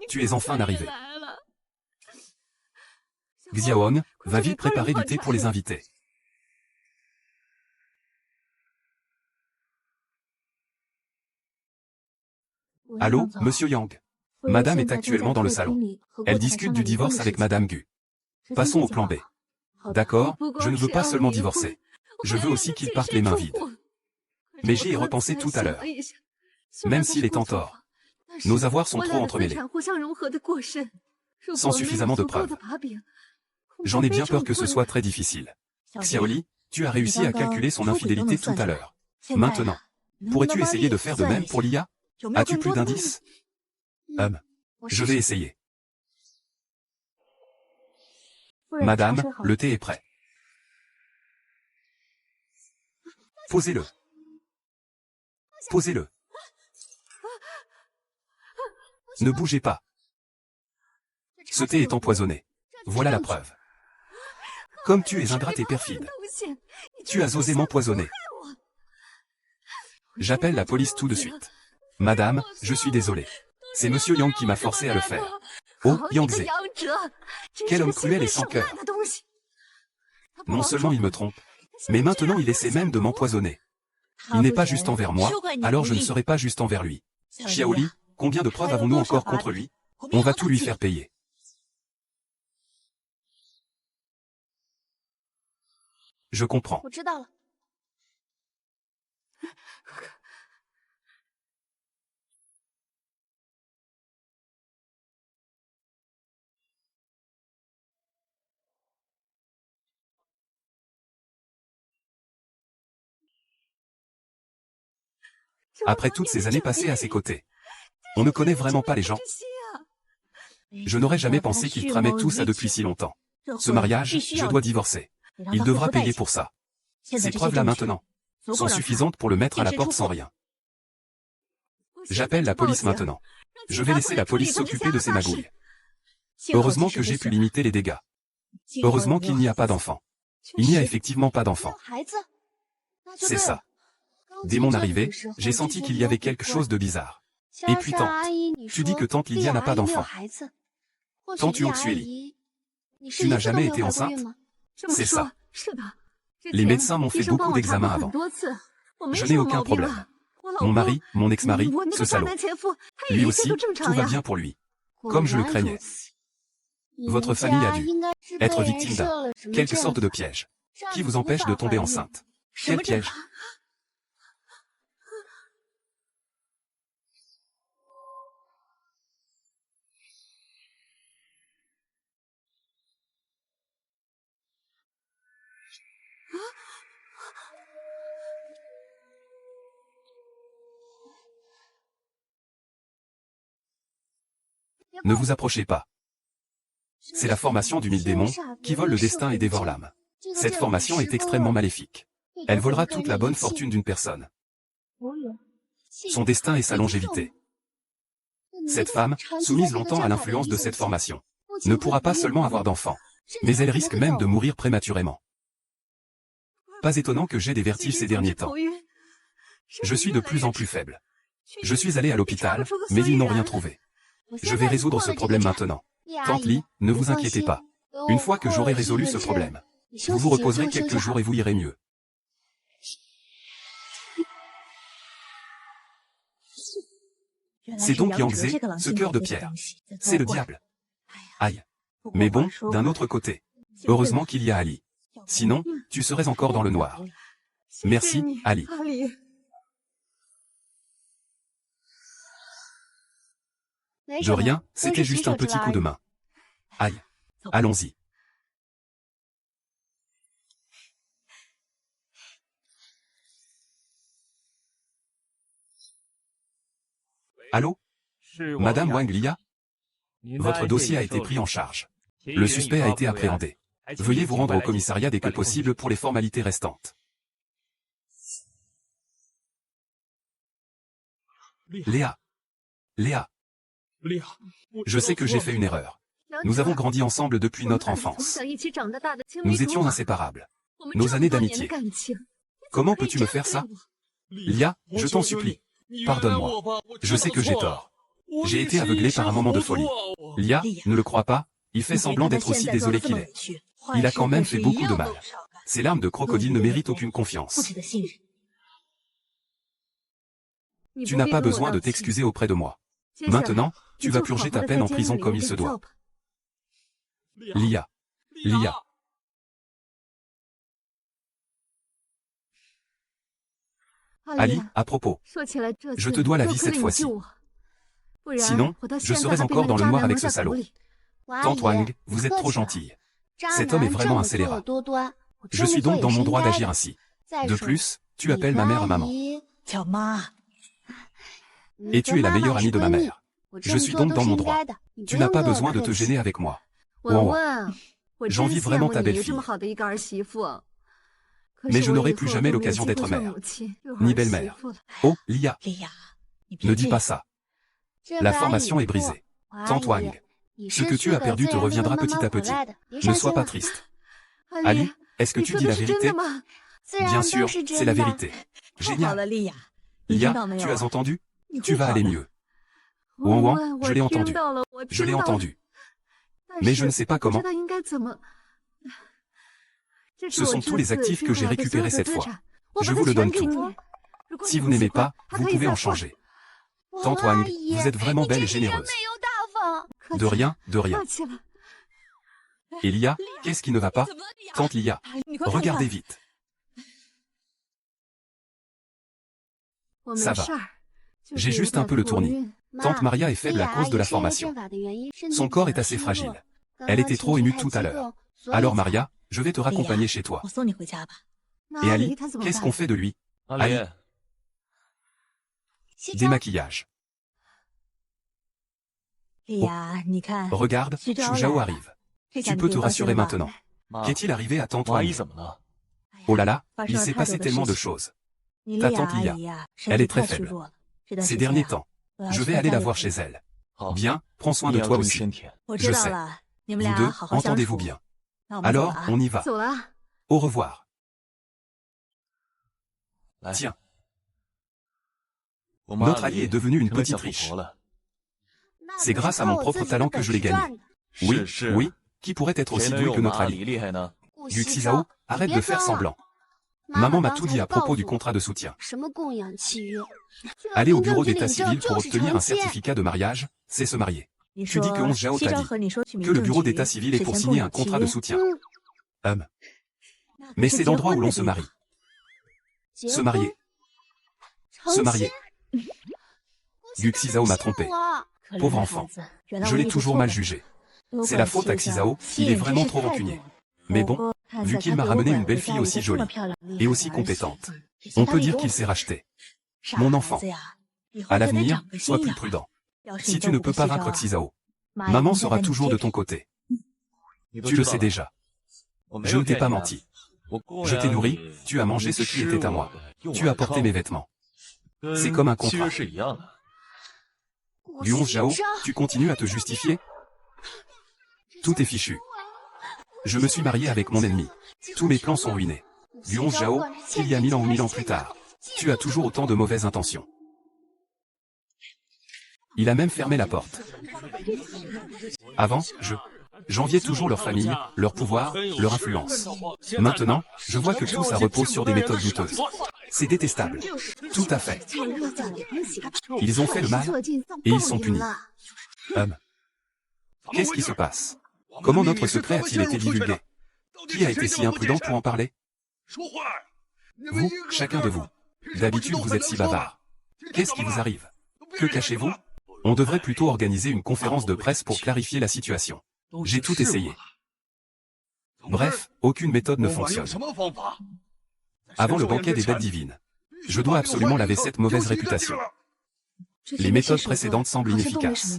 Tu es enfin arrivé. Xiaohong, va vite préparer du thé pour les invités. Allô, monsieur Yang. Madame est actuellement dans le salon. Elle discute du divorce avec Madame Gu. Passons au plan B. D'accord, je ne veux pas seulement divorcer. Je veux aussi qu'il parte les mains vides. Mais j'y ai repensé tout à l'heure. Même s'il est en tort, nos avoirs sont trop entremêlés. Sans suffisamment de preuves. J'en ai bien peur que ce soit très difficile. Xiaoli, tu as réussi à calculer son infidélité tout à l'heure. Maintenant, pourrais-tu essayer de faire de même pour Lia? As-tu plus d'indices? Je vais essayer. Madame, le thé est prêt. Posez-le. Posez-le. Ne bougez pas. Ce thé est empoisonné. Voilà la preuve. Comme tu es ingrate et perfide. Tu as osé m'empoisonner. J'appelle la police tout de suite. Madame, je suis désolé. C'est monsieur Yang qui m'a forcé à le faire. Oh, Yangze. Quel homme cruel et sans cœur. Non seulement il me trompe, mais maintenant il essaie même de m'empoisonner. Il n'est pas juste envers moi, alors je ne serai pas juste envers lui. Xiaoli, combien de preuves avons-nous encore contre lui? On va tout lui faire payer. Je comprends. Après toutes ces années passées à ses côtés, on ne connaît vraiment pas les gens. Je n'aurais jamais pensé qu'ils tramaient tout ça depuis si longtemps. Ce mariage, je dois divorcer. Il devra payer pour ça. Ces preuves-là maintenant sont suffisantes pour le mettre à la porte sans rien. J'appelle la police maintenant. Je vais laisser la police s'occuper de ces magouilles. Heureusement que j'ai pu limiter les dégâts. Heureusement qu'il n'y a pas d'enfant. Il n'y a effectivement pas d'enfant. C'est ça. Dès mon arrivée, j'ai senti qu'il y avait quelque chose de bizarre. Et puis tante, tu dis que tante Lydia n'a pas d'enfant. Tante Uoxueli, tu n'as jamais été enceinte? C'est ça. Les médecins m'ont fait beaucoup d'examens avant. Je n'ai aucun problème. Mon mari, mon ex-mari, ce salaud. Lui aussi, tout va bien pour lui. Comme je le craignais. Votre famille a dû être victime d'un quelque sorte de piège. Qui vous empêche de tomber enceinte? Quel piège? Ne vous approchez pas. C'est la formation du 1000 démons, qui vole le destin et dévore l'âme. Cette formation est extrêmement maléfique. Elle volera toute la bonne fortune d'une personne. Son destin est sa longévité. Cette femme, soumise longtemps à l'influence de cette formation, ne pourra pas seulement avoir d'enfants, mais elle risque même de mourir prématurément. Pas étonnant que j'aie des vertiges ces derniers temps. Je suis de plus en plus faible. Je suis allé à l'hôpital, mais ils n'ont rien trouvé. Je vais résoudre ce problème maintenant. Tante Li, ne vous inquiétez pas. Une fois que j'aurai résolu ce problème, vous vous reposerez quelques jours et vous irez mieux. C'est donc Yangtze, ce cœur de pierre. C'est le diable. Aïe. Mais bon, d'un autre côté. Heureusement qu'il y a Ali. Sinon, tu serais encore dans le noir. Merci, Ali. De rien, c'était juste un petit coup de main. Aïe. Allons-y. Allô? Madame Wang Lia? Votre dossier a été pris en charge. Le suspect a été appréhendé. Veuillez vous rendre au commissariat dès que possible pour les formalités restantes. Léa. Léa. Je sais que j'ai fait une erreur. Nous avons grandi ensemble depuis notre enfance. Nous étions inséparables. Nos années d'amitié. Comment peux-tu me faire ça? Lia, je t'en supplie. Pardonne-moi. Je sais que j'ai tort. J'ai été aveuglé par un moment de folie. Lia, ne le crois pas, il fait semblant d'être aussi désolé qu'il est. Il a quand même fait beaucoup de mal. Ces larmes de crocodile ne méritent aucune confiance. Tu n'as pas besoin de t'excuser auprès de moi. Maintenant, tu vas purger ta peine en prison comme il se doit. Lia. Lia. Ali, à propos. Je te dois la vie cette fois-ci. Sinon, je serais encore dans le noir avec ce salaud. Tante Wang, vous êtes trop gentille. Cet homme est vraiment un scélérat. Je suis donc dans mon droit d'agir ainsi. De plus, tu appelles ma mère à maman. Et tu es la meilleure amie de ma mère. Je suis donc dans mon droit. Tu n'as pas besoin de te gêner avec moi. Ouah. J'envie vraiment ta belle-fille. Mais je n'aurai plus jamais l'occasion d'être mère, ni belle-mère. Oh, Lia. Ne dis pas ça. La formation est brisée. Tante Wang, ce que tu as perdu te reviendra petit à petit. Ne sois pas triste. Ali, est-ce que tu dis la vérité? Bien sûr, c'est la vérité. Génial. Lia, tu as entendu? Tu vas aller mieux. Ouan, je l'ai entendu. Je l'ai entendu. Mais je ne sais pas comment. Ce sont tous les actifs que j'ai récupérés cette fois. Je vous le donne tout. Si vous n'aimez pas, vous pouvez en changer. Tante Wang, vous êtes vraiment belle et généreuse. De rien, de rien. Et Lia, qu'est-ce qui ne va pas? Tante Lia, regardez vite. Ça va. J'ai juste un peu le tournis. Tante Maria est faible à cause de la formation. Son corps est assez fragile. Elle était trop émue tout à l'heure. Alors Maria, je vais te raccompagner chez toi. Et Ali, qu'est-ce qu'on fait de lui? Ali. Démaquillage. Oh. Regarde, Xu Zhao arrive. Tu peux te rassurer maintenant. Qu'est-il arrivé à tante Wang? Oh là là, il s'est passé tellement de choses. Ta tante Lia, elle est très faible. Ces derniers temps, je vais aller la voir chez elle. Bien, prends soin de toi aussi. Je sais. Vous deux, entendez-vous bien. Alors, on y va. Au revoir. Tiens. Notre allié est devenu une petite riche. C'est grâce à mon propre talent que je l'ai gagné. Oui, oui, qui pourrait être aussi doué que notre allié? Yuxi Zhao, arrête de faire semblant. Maman m'a tout dit à propos du contrat de soutien. Aller au bureau d'état civil pour obtenir un certificat de mariage, c'est se marier. Tu dis que Onze Zhao t'a dit que le bureau d'état civil est pour signer un contrat de soutien. Mais c'est l'endroit où l'on se marie. Se marier. Se marier. Yuxi Zhao m'a trompé. Pauvre enfant. Je l'ai toujours mal jugé. C'est la faute à Xi Zhao, il est vraiment trop rancunier. Mais bon, vu qu'il m'a ramené une belle fille aussi jolie et aussi compétente, on peut dire qu'il s'est racheté. Mon enfant, à l'avenir, sois plus prudent. Si tu ne peux pas vaincre Xi Zhao, maman sera toujours de ton côté. Tu le sais déjà. Je ne t'ai pas menti. Je t'ai nourri, tu as mangé ce qui était à moi. Tu as porté mes vêtements. C'est comme un contrat. Du 11 Zhao, tu continues à te justifier? Tout est fichu. Je me suis marié avec mon ennemi. Tous mes plans sont ruinés. Du 11 Zhao, il y a 1000 ans ou 1000 ans plus tard. Tu as toujours autant de mauvaises intentions. Il a même fermé la porte. Avant, j'enviais toujours leur famille, leur pouvoir, leur influence. Maintenant, je vois que tout ça repose sur des méthodes douteuses. C'est détestable. Tout à fait. Ils ont fait le mal, et ils sont punis. Qu'est-ce qui se passe? Comment notre secret a-t-il été divulgué? Qui a été si imprudent pour en parler? Vous, chacun de vous. D'habitude vous êtes si bavard. Qu'est-ce qui vous arrive? Que cachez-vous? On devrait plutôt organiser une conférence de presse pour clarifier la situation. J'ai tout essayé. Bref, aucune méthode ne fonctionne. Avant le banquet des bêtes divines, je dois absolument laver cette mauvaise réputation. Les méthodes précédentes semblent inefficaces.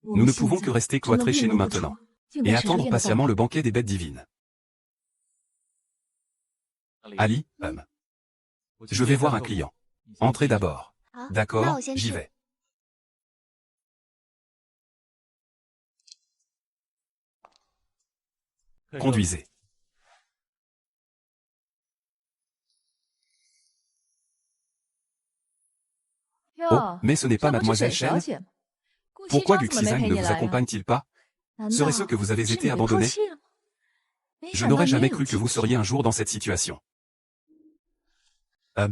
Nous ne pouvons que rester cloîtrés chez nous maintenant, et attendre patiemment le banquet des bêtes divines. Ali, je vais voir un client. Entrez d'abord. D'accord, j'y vais. Conduisez. Oh, mais ce n'est pas Mademoiselle Shen? Pourquoi Gu Xizang ne vous accompagne-t-il pas? Serait-ce que vous avez été abandonné? Je n'aurais jamais cru que vous seriez un jour dans cette situation. Oh.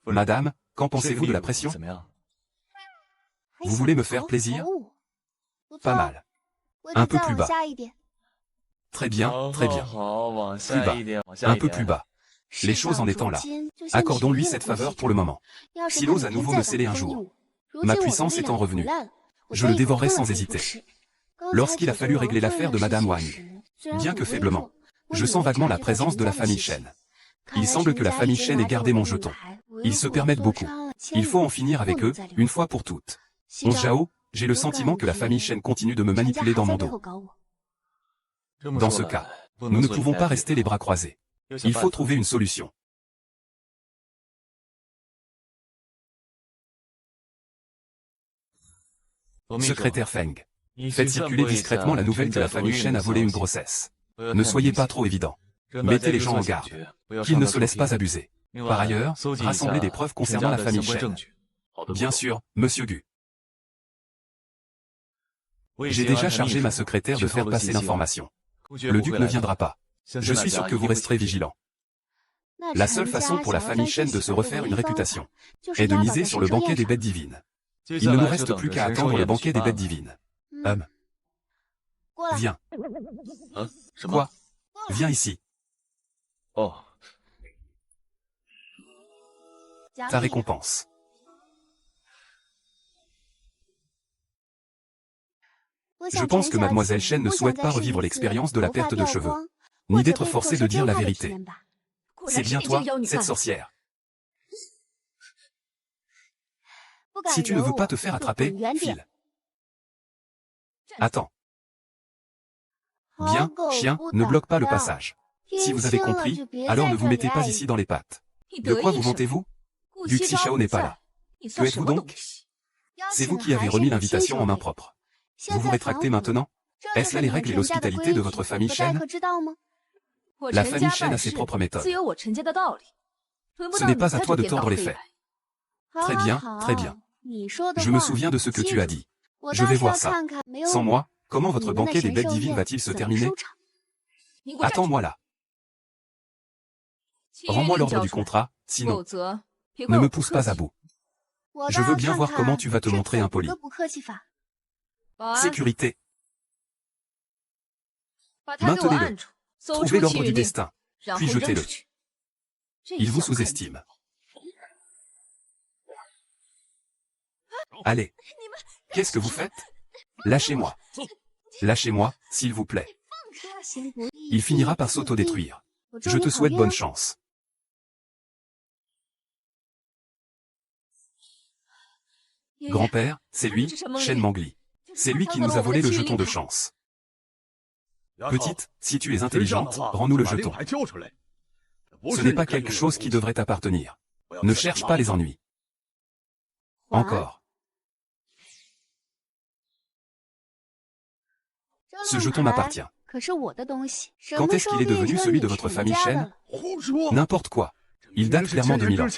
Madame, qu'en pensez-vous de la pression? Vous voulez me faire plaisir? Pas mal. Un peu plus bas. Très bien, très bien. Plus bas. Un peu plus bas. Les choses en étant là. Accordons-lui cette faveur pour le moment. S'il ose à nouveau me sceller un jour, ma puissance étant revenue, je le dévorerai sans hésiter. Lorsqu'il a fallu régler l'affaire de Madame Wang, bien que faiblement, je sens vaguement la présence de la famille Shen. Il semble que la famille Shen ait gardé mon jeton. Ils se permettent beaucoup. Il faut en finir avec eux, une fois pour toutes. 11 Zhao, j'ai le sentiment que la famille Shen continue de me manipuler dans mon dos. Dans ce cas, nous ne pouvons pas rester les bras croisés. Il faut trouver une solution. Secrétaire Feng, faites circuler discrètement la nouvelle que la famille Shen a volé une grossesse. Ne soyez pas trop évident. Mettez les gens en garde, qu'ils ne se laissent pas abuser. Par ailleurs, rassemblez des preuves concernant la famille Shen. Bien sûr, Monsieur Gu. J'ai déjà chargé ma secrétaire de faire passer l'information. Le duc ne viendra pas. Je suis sûr que vous resterez vigilant. La seule façon pour la famille Shen de se refaire une réputation est de miser sur le banquet des bêtes divines. Il ne nous reste plus qu'à attendre le banquet des bêtes divines. Viens. Quoi? Viens ici. Ta récompense. Je pense que Mademoiselle Shen ne souhaite pas revivre l'expérience de la perte de cheveux, ni d'être forcée de dire la vérité. C'est bien toi, cette sorcière. Si tu ne veux pas te faire attraper, file. Attends. Bien, chien, ne bloque pas le passage. Si vous avez compris, alors ne vous mettez pas ici dans les pattes. De quoi vous vantez-vous? Gu Xichao n'est pas là. Que êtes-vous donc? C'est vous qui avez remis l'invitation en main propre. Vous vous rétractez maintenant? Est-ce là les règles et l'hospitalité de votre famille Shen? La famille Shen a ses propres méthodes. Ce n'est pas à toi de tordre les faits. Très bien, très bien. Je me souviens de ce que tu as dit. Je vais voir ça. Sans moi, comment votre banquet des bêtes divines va-t-il se terminer? Attends-moi là. Rends-moi l'ordre du contrat, sinon, ne me pousse pas à bout. Je veux bien voir comment tu vas te montrer impoli. Sécurité. Maintenez-le. Trouvez l'ordre du destin, puis jetez-le. Il vous sous-estime. Allez. Qu'est-ce que vous faites? Lâchez-moi. Lâchez-moi, s'il vous plaît. Il finira par s'autodétruire. Je te souhaite bonne chance. Grand-père, c'est lui, Shen Mangli. C'est lui qui nous a volé le jeton de chance. Petite, si tu es intelligente, rends-nous le jeton. Ce n'est pas quelque chose qui devrait t'appartenir. Ne cherche pas les ennuis. Encore. Ce jeton m'appartient. Quand est-ce qu'il est devenu celui de votre famille Shen? N'importe quoi. Il date clairement de 1000 ans.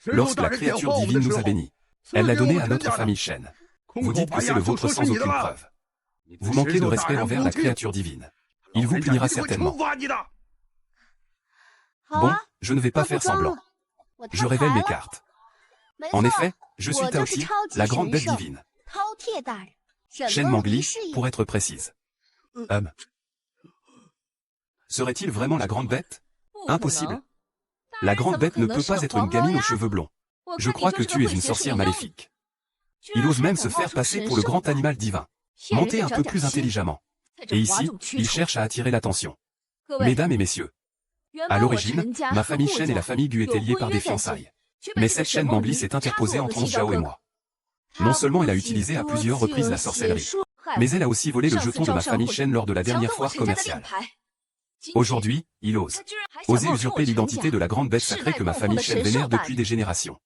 Lorsque la créature divine nous a bénis, elle l'a donné à notre famille Shen. Vous dites que c'est le vôtre sans aucune preuve. Vous manquez de respect envers la créature divine. Il vous punira certainement. Bon, je ne vais pas faire semblant. Je révèle mes cartes. En effet, je suis Taoti, la grande bête divine. Shen Mangli, pour être précise. Serait-il vraiment la grande bête? Impossible. La grande bête ne peut pas être une gamine aux cheveux blonds. Je crois que tu es une sorcière maléfique. Il ose même se faire passer pour le grand animal divin. Montez un peu plus intelligemment. Et ici, il cherche à attirer l'attention. Mesdames et messieurs, à l'origine, ma famille Shen et la famille Gu étaient liées par des fiançailles. Mais cette Shen Mangli s'est interposée entre Zhao et moi. Non seulement elle a utilisé à plusieurs reprises la sorcellerie, mais elle a aussi volé le jeton de ma famille Shen lors de la dernière foire commerciale. Aujourd'hui, il ose. Oser usurper l'identité de la grande bête sacrée que ma famille Shen vénère depuis des générations.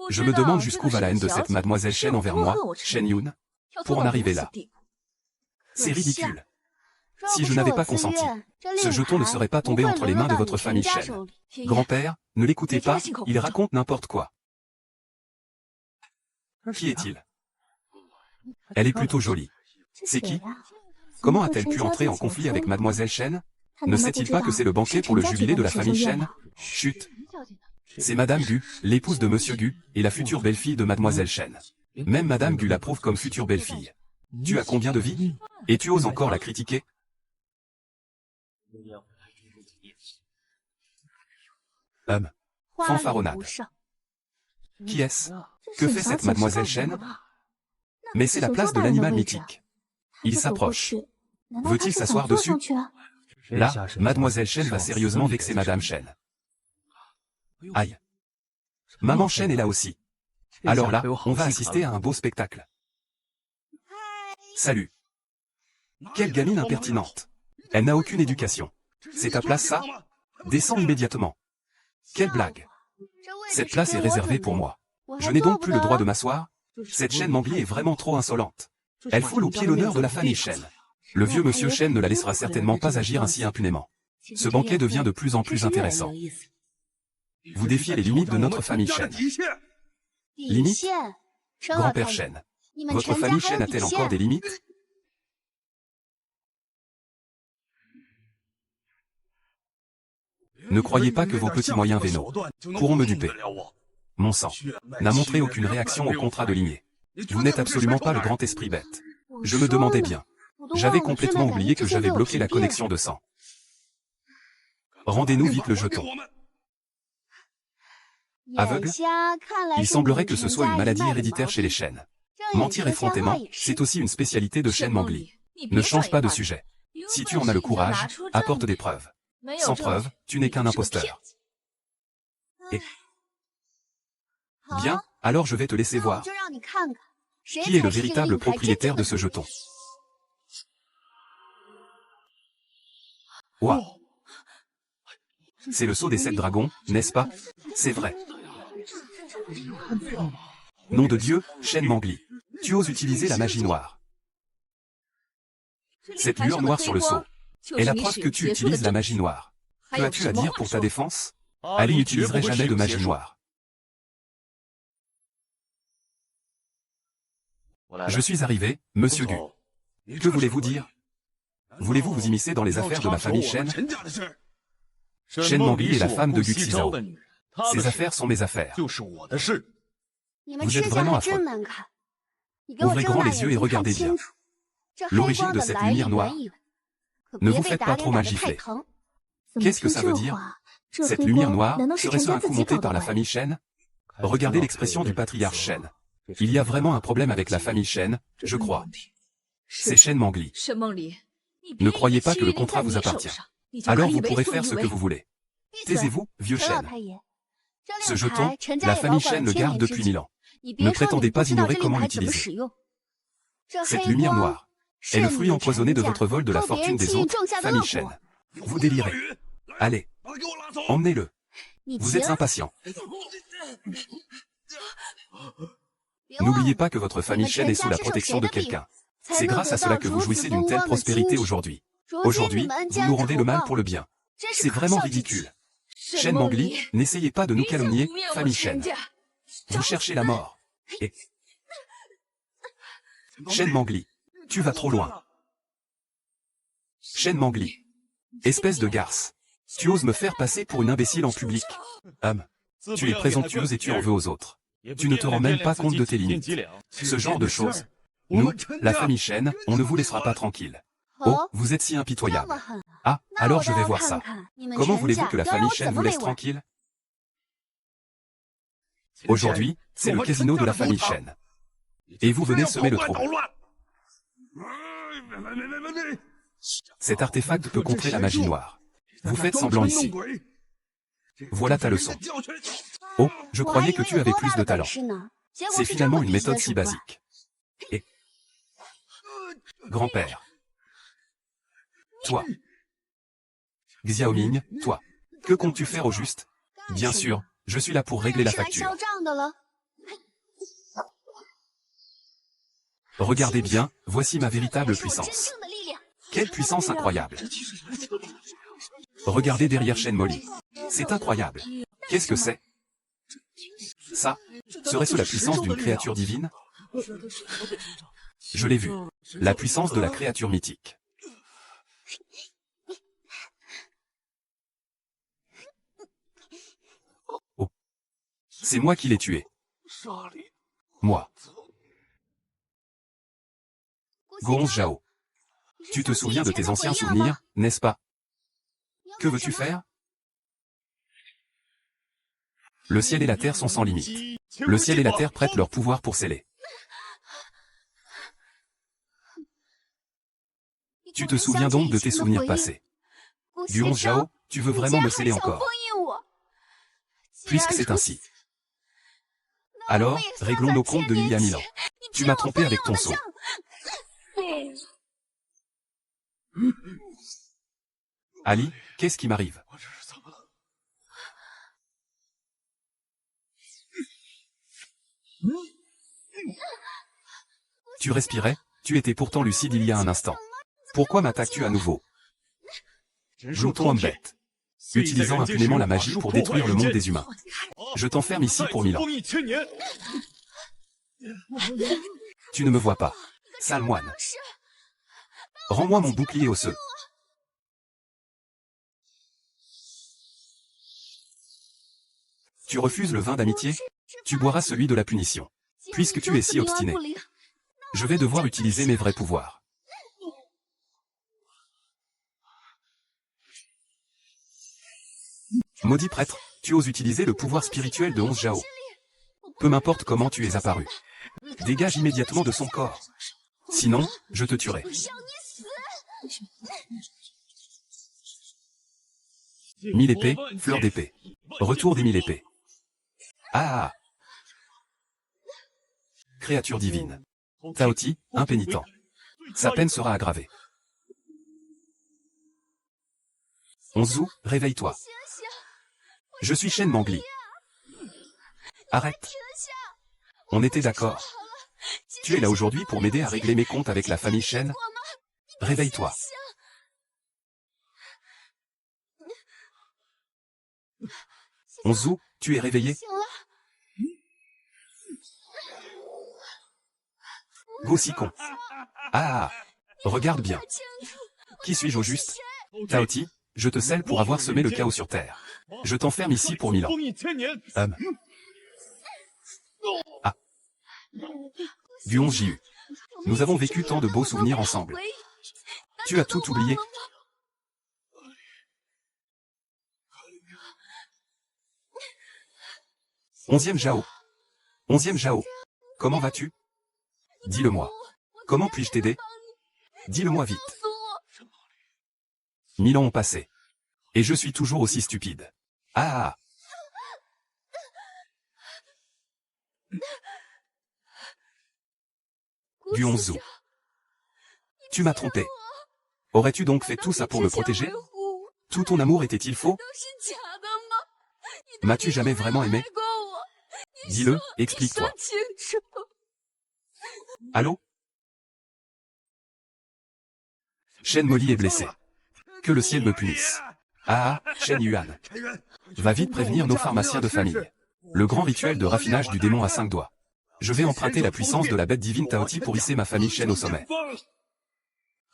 Je me demande jusqu'où va la haine de cette mademoiselle Shen envers moi, Shen Yun, pour en arriver là. C'est ridicule. Si je n'avais pas consenti, ce jeton ne serait pas tombé entre les mains de votre famille Shen. Grand-père, ne l'écoutez pas, il raconte n'importe quoi. Qui est-il? Elle est plutôt jolie. C'est qui? Comment a-t-elle pu entrer en conflit avec mademoiselle Shen? Ne sait-il pas que c'est le banquet pour le jubilé de la famille Shen? Chut. C'est madame Gu, l'épouse de monsieur Gu, et la future belle-fille de mademoiselle Shen. Même madame Gu l'approuve comme future belle-fille. Tu as combien de vies? Et tu oses encore la critiquer? Fanfaronnade. Qui est-ce? Que fait cette mademoiselle Shen? Mais c'est la place de l'animal mythique. Il s'approche. Veut-il s'asseoir dessus? Là, mademoiselle Shen va sérieusement vexer madame Shen. Aïe. Maman Shen est là aussi. Alors là, on va assister à un beau spectacle. Salut. Quelle gamine impertinente. Elle n'a aucune éducation. C'est ta place ça? Descends immédiatement. Quelle blague. Cette place est réservée pour moi. Je n'ai donc plus le droit de m'asseoir? Cette Shen Mangli est vraiment trop insolente. Elle foule au pied l'honneur de la famille Shen. Le vieux monsieur Shen ne la laissera certainement pas agir ainsi impunément. Ce banquet devient de plus en plus intéressant. Vous défiez les limites de notre famille Shen. Limites? Grand-père Shen. Votre famille Shen a-t-elle encore des limites? Ne croyez pas que vos petits moyens vénaux pourront me duper. Mon sang n'a montré aucune réaction au contrat de lignée. Vous n'êtes absolument pas le grand esprit bête. Je me demandais bien. J'avais complètement oublié que j'avais bloqué la connexion de sang. Rendez-nous vite le jeton. Aveugle? Il semblerait que ce soit une maladie héréditaire chez les Shen. Mentir effrontément, c'est aussi une spécialité de Shen Mangli. Ne change pas de sujet. Si tu en as le courage, apporte des preuves. Sans preuve, tu n'es qu'un imposteur. Et... Bien, alors je vais te laisser voir. Qui est le véritable propriétaire de ce jeton? Ouah! C'est le sceau des 7 dragons, n'est-ce pas? C'est vrai. Nom de Dieu, Shen Mangli. Tu oses utiliser la magie noire. Cette lueur noire sur le sceau est la preuve que tu utilises la magie noire. Que as-tu à dire pour ta défense? Ali n'utiliserait jamais de magie noire. Je suis arrivé, monsieur Gu. Que voulez-vous dire? Voulez-vous vous immiscer dans les affaires de ma famille Shen? Shen Mangli est la femme de Gu Xizhao. Ces affaires sont mes affaires. Vous êtes vraiment affreux. Ouvrez grand les yeux et regardez bien. L'origine de cette lumière noire. Ne vous faites pas trop mal gifler. Qu'est-ce que ça veut dire? Cette lumière noire, serait-ce un coup monté par la famille Shen? Regardez l'expression du patriarche Shen. Il y a vraiment un problème avec la famille Shen, je crois. C'est Shen Mangli. Ne croyez pas que le contrat vous appartient. Alors vous pourrez faire ce que vous voulez. Taisez-vous, vieux Shen. Ce jeton, la famille Shen le garde depuis 1000 ans. Ne prétendez pas ignorer comment l'utiliser. Cette lumière noire est le fruit empoisonné de votre vol de la fortune des autres, famille Shen. Vous délirez. Allez, emmenez-le. Vous êtes impatient. N'oubliez pas que votre famille Shen est sous la protection de quelqu'un. C'est grâce à cela que vous jouissez d'une telle prospérité aujourd'hui. Aujourd'hui, vous nous rendez le mal pour le bien. C'est vraiment ridicule. Shen Mangli, n'essayez pas de nous calomnier, famille Shen. Vous cherchez la mort. Et... Shen Mangli, tu vas trop loin. Shen Mangli, espèce de garce. Tu oses me faire passer pour une imbécile en public. Tu es présomptueuse et tu en veux aux autres. Tu ne te rends même pas compte de tes limites. Ce genre de choses. Nous, la famille Shen, on ne vous laissera pas tranquille. Oh, vous êtes si impitoyable. Ah, alors je vais voir ça. Comment voulez-vous que la famille Shen vous laisse tranquille? Aujourd'hui, c'est le casino de la famille Shen. Et vous venez semer le trouble. Cet artefact peut contrer la magie noire. Vous faites semblant ici. Voilà ta leçon. Oh, je croyais que tu avais plus de talent. C'est finalement une méthode si basique. Et... Grand-père. Toi. Xiaoming, toi. Que comptes-tu faire au juste? Bien sûr, je suis là pour régler la facture. Regardez bien, voici ma véritable puissance. Quelle puissance incroyable. Regardez derrière Shen Molly. C'est incroyable. Qu'est-ce que c'est? Ça, serait-ce la puissance d'une créature divine? Je l'ai vu. La puissance de la créature mythique. Oh. C'est moi qui l'ai tué. Moi. Gong Zhao. Tu te souviens de tes anciens souvenirs, n'est-ce pas? Que veux-tu faire? Le ciel et la terre sont sans limite. Le ciel et la terre prêtent leur pouvoir pour sceller. Tu te souviens donc de tes souvenirs passés. Guon Zhao, tu veux vraiment me sceller encore? Puisque c'est ainsi. Alors, réglons nos comptes de l'il y a 1000 ans. Tu m'as trompé avec ton sceau. Ali, qu'est-ce qui m'arrive? Tu respirais, tu étais pourtant lucide il y a un instant. Pourquoi m'attaques-tu à nouveau? Jouton homme bête. Utilisant impunément la magie pour détruire le monde des humains. Je t'enferme ici pour 1000 ans. Tu ne me vois pas. Sale moine. Rends-moi mon bouclier osseux. Tu refuses le vin d'amitié? Tu boiras celui de la punition. Puisque tu es si obstiné. Je vais devoir utiliser mes vrais pouvoirs. Maudit prêtre, tu oses utiliser le pouvoir spirituel de 11 Zhao. Peu m'importe comment tu es apparu. Dégage immédiatement de son corps. Sinon, je te tuerai. 1000 épées, fleur d'épée. Retour des 1000 épées. Ah! Créature divine. Taoti, impénitent. Sa peine sera aggravée. Onzu, réveille-toi. Je suis Shen Mangli. Arrête. On était d'accord. Tu es là aujourd'hui pour m'aider à régler mes comptes avec la famille Shen? Réveille-toi. Onzu, tu es réveillé? Gossicon. Ah! Regarde bien. Qui suis-je au juste? Taoti, je te scelle pour avoir semé le chaos sur Terre. Je t'enferme ici pour 1000 ans. Ah. Guon Jiu. Nous avons vécu tant de beaux souvenirs ensemble. Tu as tout oublié? Onzième Zhao. 11e Zhao. Comment vas-tu? Dis-le-moi. Comment puis-je t'aider? Dis-le-moi vite. 1000 ans ont passé. Et je suis toujours aussi stupide. Ah! du 11 août. Tu m'as trompé. Aurais-tu donc fait tout ça pour me protéger? Tout ton amour était-il faux? M'as-tu jamais vraiment aimé? Dis-le, explique-toi. Allô? Shen Molly est blessé. Que le ciel me punisse. Ah ah, Shen Yuan. Va vite prévenir nos pharmaciens de famille. Le grand rituel de raffinage du démon à 5 doigts. Je vais emprunter la puissance de la bête divine Taoti pour hisser ma famille Shen au sommet.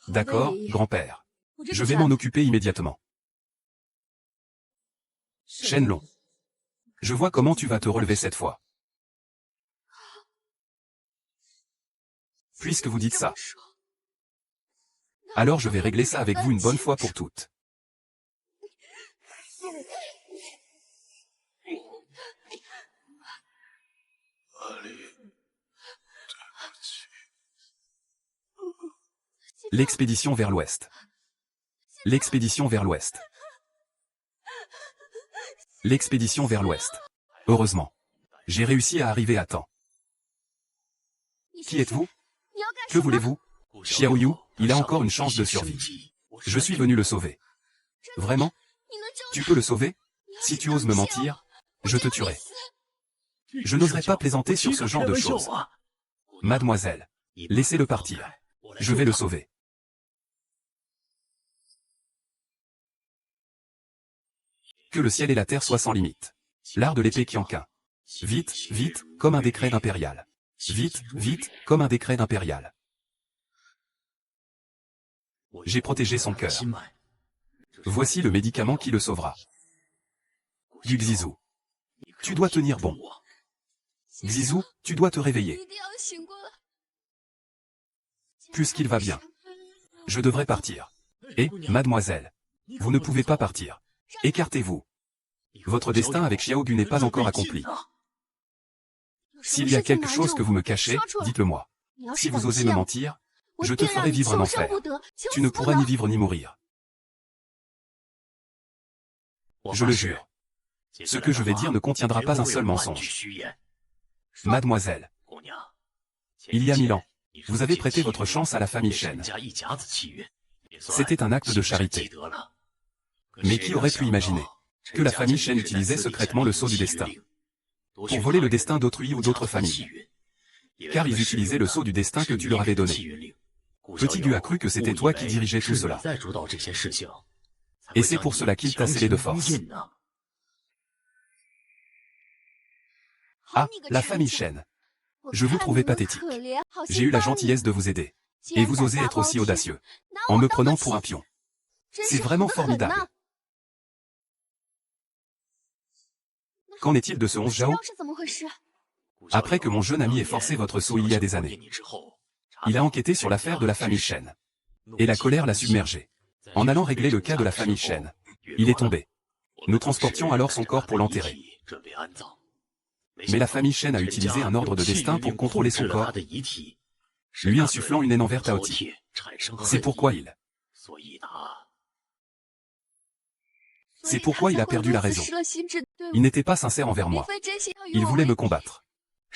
D'accord, grand-père. Je vais m'en occuper immédiatement. Shenlong. Je vois comment tu vas te relever cette fois. Puisque vous dites ça. Alors je vais régler ça avec vous une bonne fois pour toutes. L'expédition vers l'ouest. L'expédition vers l'ouest. L'expédition vers l'ouest. Heureusement. J'ai réussi à arriver à temps. Qui êtes-vous? Que voulez-vous? Xiaoyu, il a encore une chance de survie. Je suis venu le sauver. Vraiment? Tu peux le sauver? Si tu oses me mentir, je te tuerai. Je n'oserais pas plaisanter sur ce genre de choses. Mademoiselle, laissez-le partir. Je vais le sauver. Que le ciel et la terre soient sans limite. L'art de l'épée Qianqun. Vite, vite, comme un décret impérial. Vite, vite, comme un décret impérial. J'ai protégé son cœur. Voici le médicament qui le sauvera. Du Xizou. Tu dois tenir bon. Xizou, tu dois te réveiller. Puisqu'il va bien. Je devrais partir. Et, mademoiselle, vous ne pouvez pas partir. Écartez-vous. Votre destin avec Xiaogu n'est pas encore accompli. S'il y a quelque chose que vous me cachez, dites-le-moi. Si vous osez me mentir, je te ferai vivre un enfer. Tu ne pourras ni vivre ni mourir. Je le jure. Ce que je vais dire ne contiendra pas un seul mensonge. Mademoiselle, il y a 1000 ans, vous avez prêté votre chance à la famille Shen. C'était un acte de charité. Mais qui aurait pu imaginer que la famille Shen utilisait secrètement le sceau du destin pour voler le destin d'autrui ou d'autres familles? Car ils utilisaient le sceau du destin que tu leur avais donné. Petit Gu a cru que c'était toi qui dirigeais tout cela. Et c'est pour cela qu'il t'a scellé de force. Ah, la famille Shen. Je vous trouvais pathétique. J'ai eu la gentillesse de vous aider. Et vous osez être aussi audacieux. En me prenant pour un pion. C'est vraiment formidable. Qu'en est-il de ce 11 Zhao? Après que mon jeune ami ait forcé votre sceau il y a des années, il a enquêté sur l'affaire de la famille Shen. Et la colère l'a submergé. En allant régler le cas de la famille Shen, il est tombé. Nous transportions alors son corps pour l'enterrer. Mais la famille Shen a utilisé un ordre de destin pour contrôler son corps, lui insufflant une haine envers Taoti. C'est pourquoi il a perdu la raison. Il n'était pas sincère envers moi. Il voulait me combattre.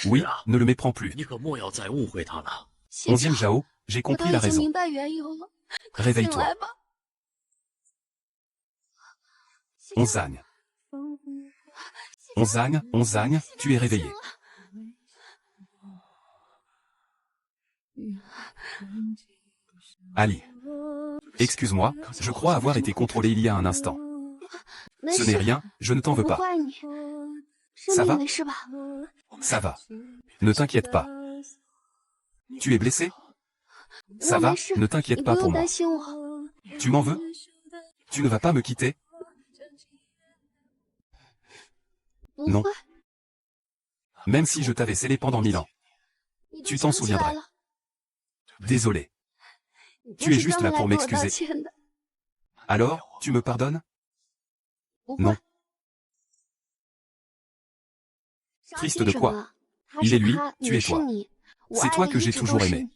Oui, ne le méprends plus. 11e Zhao, j'ai compris la raison. Réveille-toi. Onzagne. Onzagne, tu es réveillé. Ali. Excuse-moi, je crois avoir été contrôlé il y a un instant. Ce n'est rien, je ne t'en veux pas. Ça va? Ça va. Ne t'inquiète pas. Tu es blessé? Ça va, ne t'inquiète pas pour moi. Tu m'en veux? Tu ne vas pas me quitter? Non. Même si je t'avais scellé pendant 1000 ans. Tu t'en souviendrais. Désolé. Tu es juste là pour m'excuser. Alors, tu me pardonnes? Non. Triste de quoi? Il est lui, tu es toi. C'est toi que j'ai toujours aimé.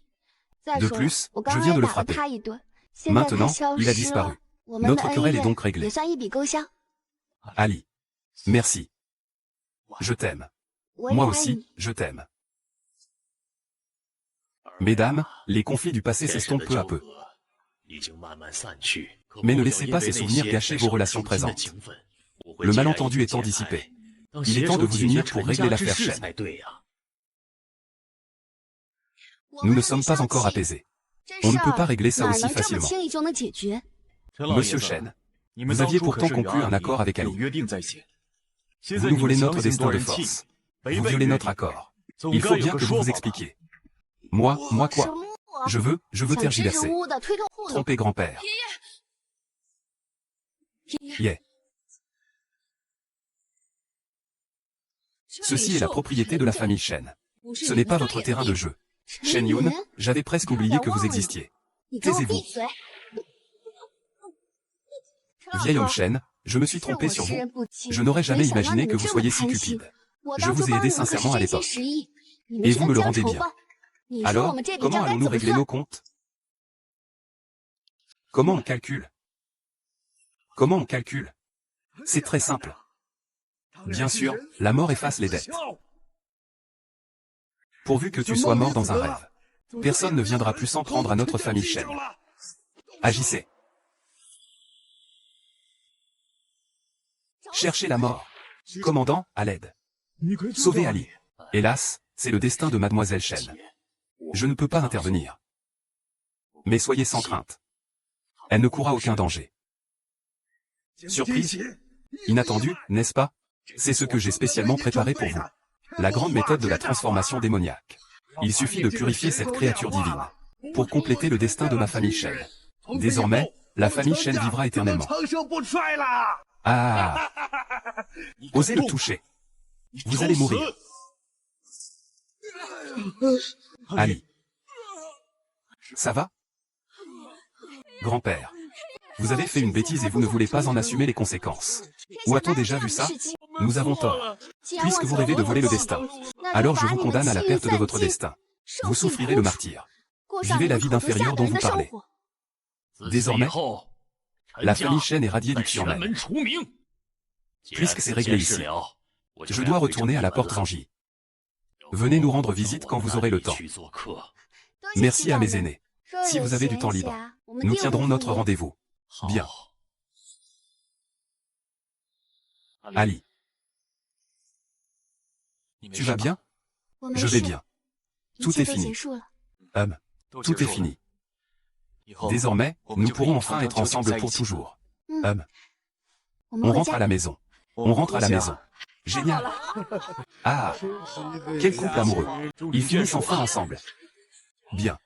De plus, je viens de le frapper. Maintenant, il a disparu. Notre querelle est donc réglée. Ali. Merci. Je t'aime. Moi aussi, je t'aime. Mesdames, les conflits du passé s'estompent peu à peu. Mais ne laissez pas ces souvenirs gâcher vos relations présentes. Le malentendu étant dissipé, il est temps de vous unir pour régler l'affaire Shen. Nous ne sommes pas encore apaisés. On ne peut pas régler ça aussi facilement. Monsieur Shen, vous aviez pourtant conclu un accord avec Ali. Vous nous volez notre destin de force. Vous violez notre accord. Il faut bien que vous vous expliquiez. Moi quoi? Je veux tergiverser. Tromper grand-père. Yeah. Ceci est la propriété de la famille Shen. Ce n'est pas votre terrain de jeu. Shen Yun, j'avais presque oublié que vous existiez. Taisez-vous. Vieil homme Shen, je me suis trompé sur vous. Je n'aurais jamais imaginé que vous soyez si cupide. Je vous ai aidé sincèrement à l'époque. Et vous me le rendez bien. Alors, comment allons-nous régler nos comptes? Comment on calcule? C'est très simple. Bien sûr, la mort efface les dettes. Pourvu que tu sois mort dans un rêve, personne ne viendra plus s'en prendre à notre famille Shen. Agissez. Cherchez la mort. Commandant, à l'aide. Sauvez Ali. Hélas, c'est le destin de mademoiselle Shen. Je ne peux pas intervenir. Mais soyez sans crainte. Elle ne courra aucun danger. Surprise? Inattendu, n'est-ce pas? C'est ce que j'ai spécialement préparé pour vous. La grande méthode de la transformation démoniaque. Il suffit de purifier cette créature divine pour compléter le destin de ma famille Shen. Désormais, la famille Shen vivra éternellement. Ah! Osez le toucher. Vous allez mourir. Ali. Ça va? Grand-père. Vous avez fait une bêtise et vous ne voulez pas en assumer les conséquences. Où a-t-on déjà vu ça? Nous avons tort. Puisque vous rêvez de voler le destin, alors je vous condamne à la perte de votre destin. Vous souffrirez le martyre. Vivez la vie d'inférieur dont vous parlez. Désormais, la famille Shen est radiée du Xianmen. Puisque c'est réglé ici, je dois retourner à la porte Zanji. Venez nous rendre visite quand vous aurez le temps. Merci à mes aînés. Si vous avez du temps libre, nous tiendrons notre rendez-vous. Bien. Ali. Tu vas bien? Je vais bien. Tout est fini. Tout est fini. Désormais, nous pourrons enfin être ensemble pour toujours. On rentre à la maison. Génial. Ah, quel couple amoureux. Ils finissent enfin ensemble. Bien.